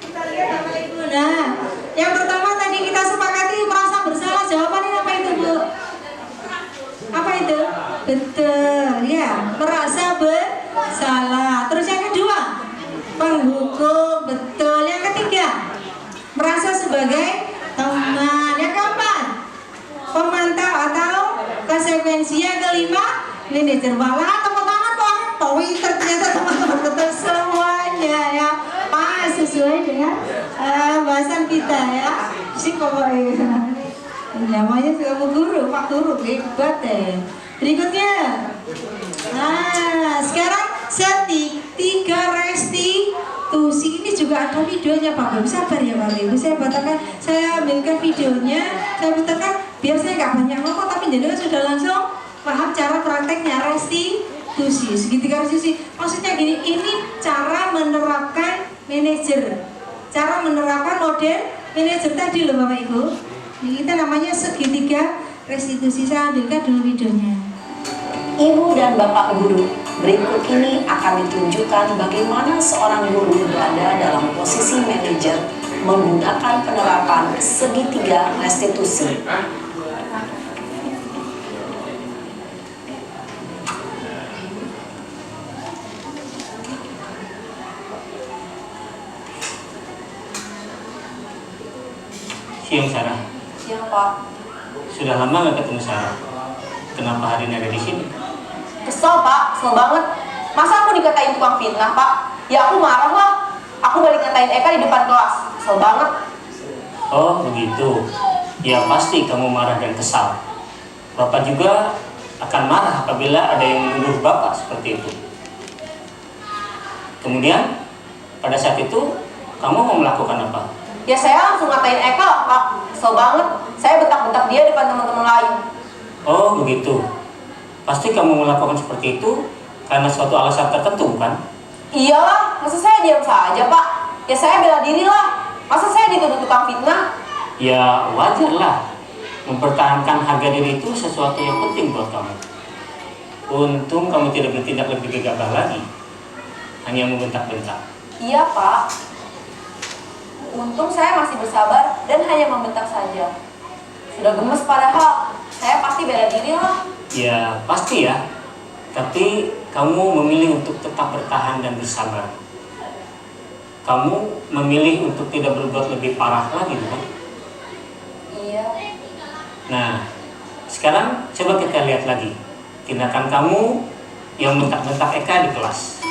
Kita lihat Bapak Ibu. Nah, yang pertama tadi kita sepakati merasa bersalah. Jawabannya apa itu Bu? Apa itu? Betul ya, merasa bersalah. Terus yang kedua, penghukum. Betul. Yang ketiga, merasa sebagai teman. Yang keempat, pemantau atau konsekuensi. Yang kelima, manajer. Malah tepuk tangan kok. Pointer ternyata teman-teman, betul semuanya ya. Pas sesuai dengan bahasan kita ya. Si pokoknya namanya juga Bu Guru, Pak Guru, hebat deh. Berikutnya, nah sekarang tiga restitusi ini juga ada videonya Pak Ibu. Sabar ya Pak Ibu, saya batalkan, saya ambilkan videonya, saya putarkan biar saya nggak banyak ngomong, tapi jenengan sudah langsung paham cara prakteknya restitusi. Segitiga restitusi, maksudnya gini, ini cara menerapkan manajer, cara menerapkan model manajer tadi loh Bapak Ibu. Ini kita namanya segitiga restitusi. Saya ambilkan dulu videonya. Ibu dan Bapak Guru, berikut ini akan ditunjukkan bagaimana seorang guru berada dalam posisi manajer menggunakan penerapan segitiga restitusi. Siang Sarah. Siang Pak. Sudah lama nggak ketemu Sarah. Kenapa hari ini ada di sini? Kesel Pak, kesel banget. Masa aku dikatain tukang fitnah Pak? Ya aku marah lah. Aku balik ngatain Eka di depan kelas. Kesel banget. Oh begitu. Ya pasti kamu marah dan kesal. Bapak juga akan marah apabila ada yang menuduh Bapak seperti itu. Kemudian pada saat itu kamu mau melakukan apa? Ya saya langsung ngatain Eka lah Pak. Kesel banget. Saya bentak-bentak dia depan teman-teman lain. Oh begitu. Pasti kamu melakukan seperti itu karena suatu alasan tertentu kan? Iyalah, masa saya diam saja Pak? Ya saya bela diri lah. Masa saya dituduh tukang fitnah? Ya wajar lah. Mempertahankan harga diri itu sesuatu yang penting buat kamu. Untung kamu tidak bertindak lebih gegabah lagi. Hanya membentak-bentak. Iya Pak. Untung saya masih bersabar dan hanya membentak saja. Sudah gemes padahal. Saya pasti bela diri lah. Ya pasti ya. Tapi kamu memilih untuk tetap bertahan dan bersabar. Kamu memilih untuk tidak berbuat lebih parah lagi bukan? Iya. Nah, sekarang coba kita lihat lagi tindakan kamu yang bentak-bentak Eka di kelas.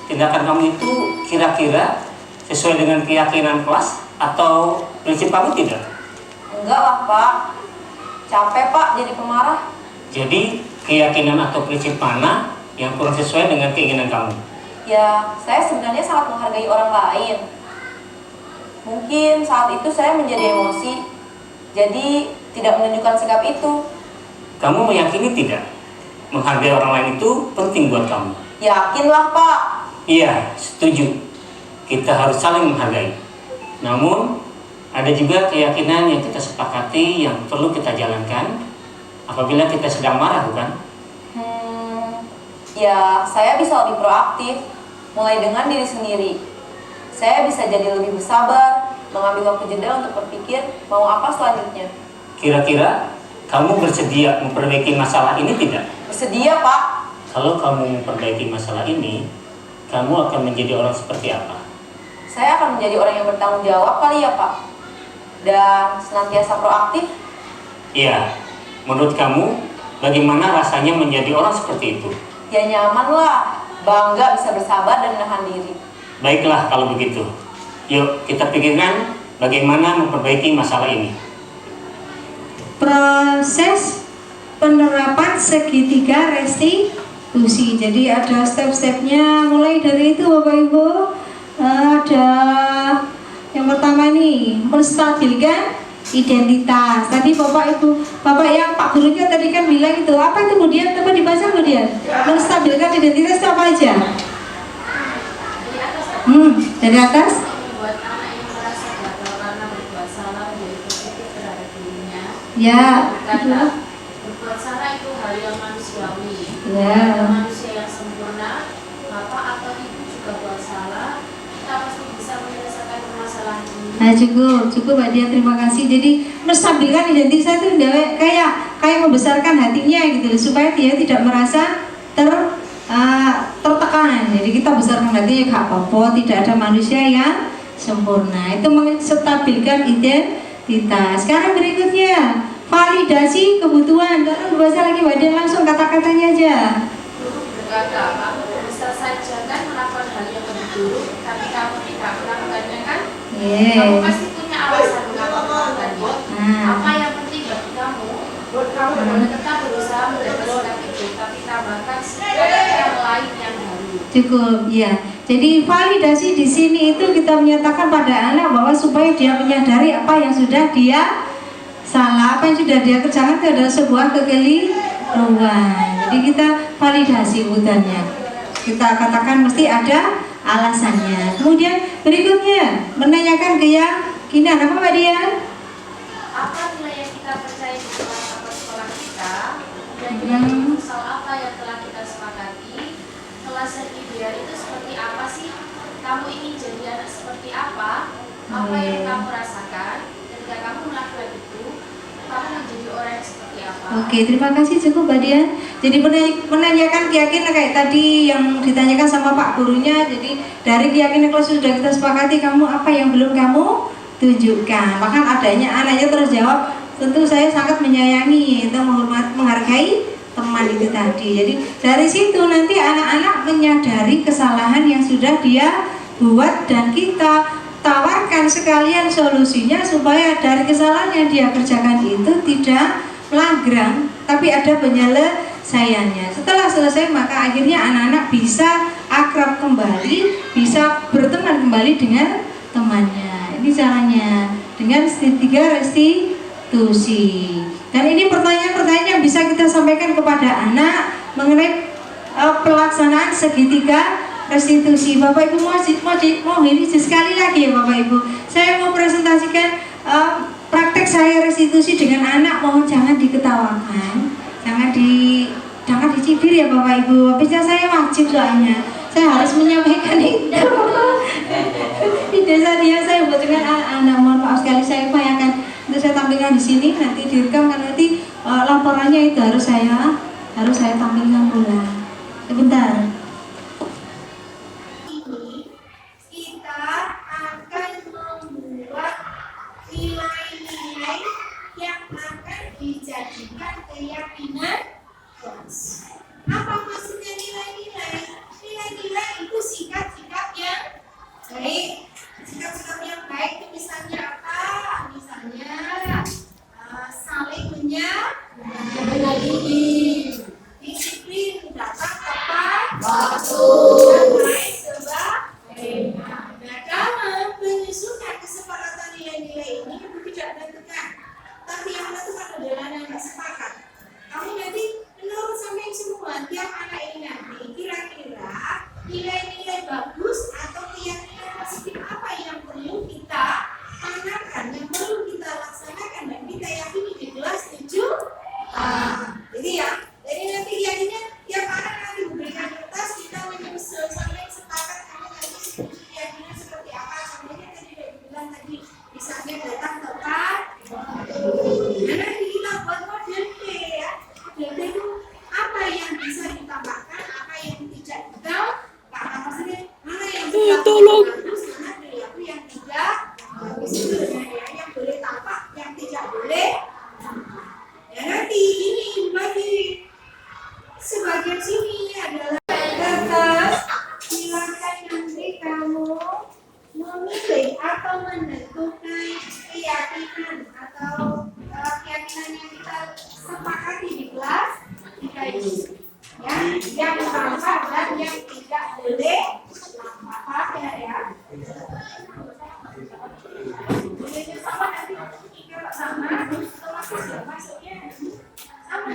Tindakan kamu itu kira-kira sesuai dengan keyakinan kelas atau prinsip kamu tidak? Enggak lah Pak. Capek Pak jadi pemarah. Jadi keyakinan atau prinsip mana yang kurang sesuai dengan keinginan kamu? Ya, saya sebenarnya sangat menghargai orang lain. Mungkin saat itu saya menjadi emosi, jadi tidak menunjukkan sikap itu. Kamu meyakini tidak? Menghargai orang lain itu penting buat kamu? Yakinlah Pak. Iya, setuju. Kita harus saling menghargai. Namun, ada juga keyakinan yang kita sepakati yang perlu kita jalankan apabila kita sedang marah, bukan? Ya, saya bisa lebih proaktif, mulai dengan diri sendiri. Saya bisa jadi lebih bersabar, mengambil waktu jeda untuk berpikir mau apa selanjutnya. Kira-kira kamu bersedia memperbaiki masalah ini tidak? Bersedia Pak. Kalau kamu memperbaiki masalah ini, kamu akan menjadi orang seperti apa? Saya akan menjadi orang yang bertanggung jawab kali ya Pak. Dan senantiasa proaktif. Iya, menurut kamu bagaimana rasanya menjadi orang seperti itu? Ya nyaman lah, bangga bisa bersabar dan menahan diri. Baiklah kalau begitu. Yuk kita pikirkan bagaimana memperbaiki masalah ini. Proses penerapan segitiga restitusi. Jadi ada step-stepnya, mulai dari itu Bapak Ibu. Ada yang pertama ini menstabilkan identitas. Tadi Bapak yang Pak gurunya tadi kan bilang itu apa itu kemudian coba dibaca kemudian menstabilkan identitas itu apa aja? Dari atas. Membuat anak yang merasa gagal karena berbuat salah menjadi positif terhadap dirinya. Ya. Karena berbuat salah itu hal yang manusiawi. Ya. Ada manusia yang sempurna, bapak atau ibu juga buat salah, kita pasti bisa menyelesaikan permasalahan ini. Nah cukup Mbak Dia, terima kasih. Jadi menstabilkan identitas itu kayak membesarkan hatinya gitu supaya dia tidak merasa tertekan. Jadi kita besarkan hatinya gak apa-apa, tidak ada manusia yang sempurna. Itu menstabilkan identitas. Sekarang berikutnya validasi kebutuhan. Kalau bahasa lagi Mbak Dia langsung kata-katanya aja. Guru berkata, kamu bisa saja kan melakukan hal yang lebih buruk, tapi kamu tidak melakukannya kan? Kamu pasti punya alasan mengapa melakukannya. Apa yang penting bagi kamu? Tetap berusaha menjaga sikap itu, tapi tambahkan sikap yang lain yang baru. Cukup, ya. Jadi validasi di sini itu kita menyatakan pada anak bahwa supaya dia menyadari apa yang sudah dia salah, apa yang sudah dia kerjakan itu adalah sebuah kekeliruan. Jadi kita validasi kebutuhannya. Kita katakan mesti ada alasannya. Kemudian berikutnya menanyakan keyakinan apa Mbak Dian? Apa nilai yang kita percaya di kelas atau sekolah kita? Dan nilai soal apa yang telah kita sepakati? Kelas yang ideal itu seperti apa sih? Kamu ingin jadi anak seperti apa? Apa yang kamu orang yang seperti apa. Oke, terima kasih cukup Mbak Dian. Jadi menanyakan keyakinan kayak tadi yang ditanyakan sama Pak gurunya. Jadi dari keyakinan kalau sudah kita sepakati, kamu apa yang belum kamu tunjukkan. Bahkan adanya anaknya terus jawab, tentu saya sangat menyayangi, itu menghargai teman itu tadi. Jadi dari situ nanti anak-anak menyadari kesalahan yang sudah dia buat dan kita tawarkan sekalian solusinya supaya dari kesalahan yang dia kerjakan itu tidak melanggrang, tapi ada penyelesaiannya. Setelah selesai maka akhirnya anak-anak bisa akrab kembali, bisa berteman kembali dengan temannya. Ini caranya dengan tiga restitusi. Dan ini pertanyaan-pertanyaan yang bisa kita sampaikan kepada anak mengenai pelaksanaan segitiga restitusi. Bapak Ibu mau ini sekali lagi ya Bapak Ibu. Saya mau presentasikan praktek saya restitusi dengan anak, mohon jangan diketawakan, jangan dicibir ya Bapak Ibu. Habisnya saya wajib soalnya, saya harus menyampaikan itu. Di desa dia saya buat dengan anak-anak, mohon maaf sekali saya upayakan untuk saya tampilkan di sini, nanti direkam kan nanti laporannya itu harus saya tampilkan pula. Sebentar. Kita akan membuat nilai-nilai yang akan dijadikan keyakinan kelas. Apa maksudnya nilai-nilai? Nilai-nilai itu sikap-sikap yang baik. Sikap-sikap yang baik itu misalnya apa? Misalnya saling menyayangi, disiplin, datang tepat waktu, dan lain sebagainya. Nah, dalam menyusun kesepakatan nilai-nilai ini itu tidak menentukan, tapi yang menentukan adalah anak sepakat. Kamu nanti menurut sampai semua tiap anak ini nanti kira-kira nilai-nilai bagus atau keyakinan positif apa yang perlu kita tanamkan, yang perlu kita laksanakan dan kita yakini di kelas 7. Jadi ya, jadi nanti keyakinan tiap anak nanti memberikan kertas, kita menyusun sampai sepakat kamu nanti keyakinan seperti apa. Contohnya tadi udah dibilang tadi, misalnya datang tepat. Nah, nanti kita buat model D ya. Model D itu apa yang bisa ditambahkan, apa yang tidak ditambahkan, maksudnya mana yang bagus, mana perilaku yang tidak bagus itu yang boleh tampak, yang tidak boleh. Ya nanti ini bagi sebagian sini adalah kertas, silakan nanti kamu memilih atau menentukan keyakinan atau keyakinan yang kita sepakati di kelas kita ini. Ya, yang tampak dan yang tidak boleh tampak ya. Boleh sama nanti kalau sama masuknya sama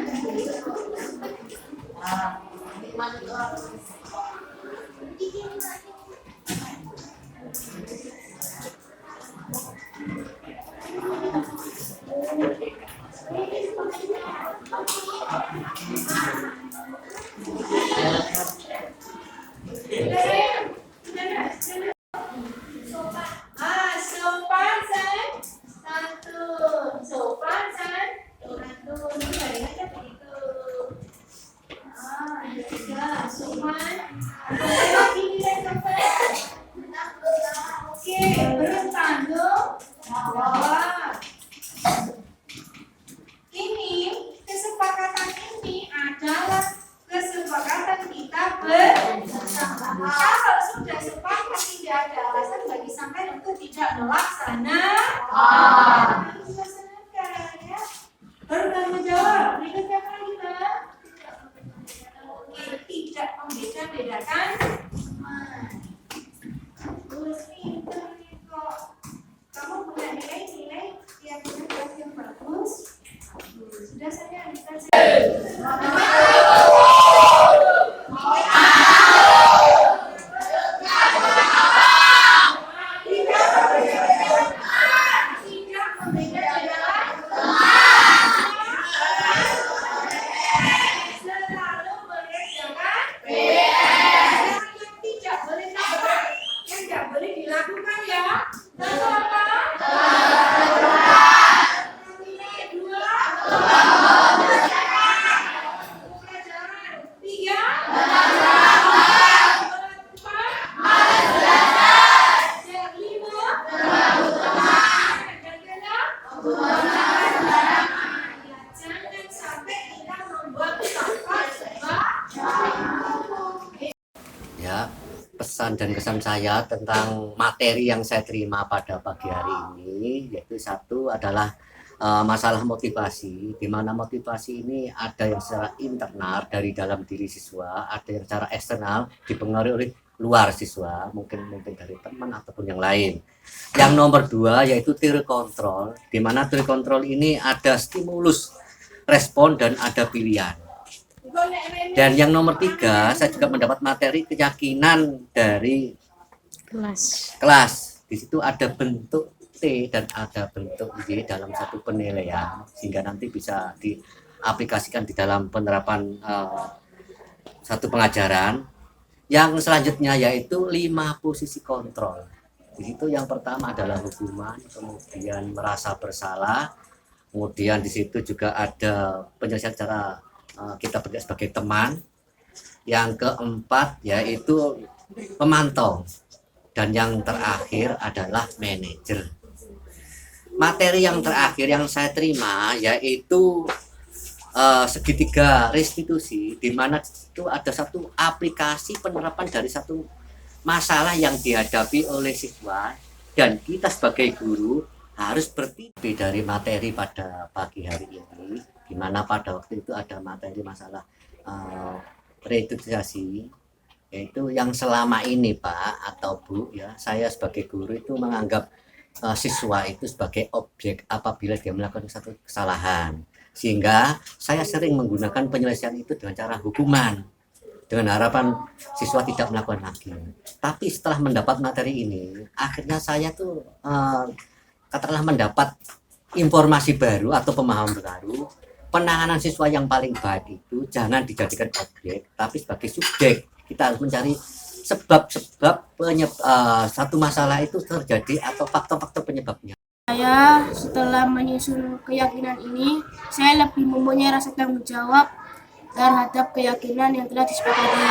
sopan santun, sopan santun, ini aja begitu. Ya, sopan. Lagi nilai sopan. Oke, bertanggung jawab. Ini kesepakatan ini adalah kesepakatan kita bersama. Kalau sudah sepakat tidak ada alasan bagi sampai untuk tidak melaksanakan. Ya. Bertanggung jawab. Berikutnya apa kita? Tidak membeda-bedakan. Terus pinter nih kok. Kamu punya nilai-nilai yang bagus. Sudah saya dikasih. Dilakukan ya. Lalu apa? Nilai 2. pesan dan kesan saya tentang materi yang saya terima pada pagi hari ini, yaitu satu adalah masalah motivasi, di mana motivasi ini ada yang secara internal dari dalam diri siswa, ada yang secara eksternal dipengaruhi oleh luar siswa, mungkin dari teman ataupun yang lain. Yang nomor 2 yaitu teori kontrol, di mana teori kontrol ini ada stimulus, respon, dan ada pilihan. Dan yang nomor 3, saya juga mendapat materi keyakinan dari kelas. Di situ ada bentuk T dan ada bentuk Y dalam satu penilaian, sehingga nanti bisa diaplikasikan di dalam penerapan satu pengajaran. Yang selanjutnya yaitu 5 posisi kontrol. Di situ yang pertama adalah hukuman, kemudian merasa bersalah, kemudian di situ juga ada penyelesaian cara kita berpikir sebagai teman. Yang keempat yaitu pemantau, dan yang terakhir adalah manajer. Materi yang terakhir yang saya terima yaitu segitiga restitusi, di mana itu ada satu aplikasi penerapan dari satu masalah yang dihadapi oleh siswa, dan kita sebagai guru harus berpikir dari materi pada pagi hari ini, di mana pada waktu itu ada materi masalah restitusi, yaitu yang selama ini Pak atau Bu ya, saya sebagai guru itu menganggap siswa itu sebagai objek apabila dia melakukan satu kesalahan, sehingga saya sering menggunakan penyelesaian itu dengan cara hukuman dengan harapan siswa tidak melakukan lagi. Tapi setelah mendapat materi ini, akhirnya saya tuh katakanlah mendapat informasi baru atau pemahaman baru. Penanganan siswa yang paling baik itu jangan dijadikan objek, tapi sebagai subjek. Kita harus mencari sebab-sebab satu masalah itu terjadi atau faktor-faktor penyebabnya. Saya setelah menyusun keyakinan ini, saya lebih mempunyai rasa tanggung jawab terhadap keyakinan yang telah disepakati.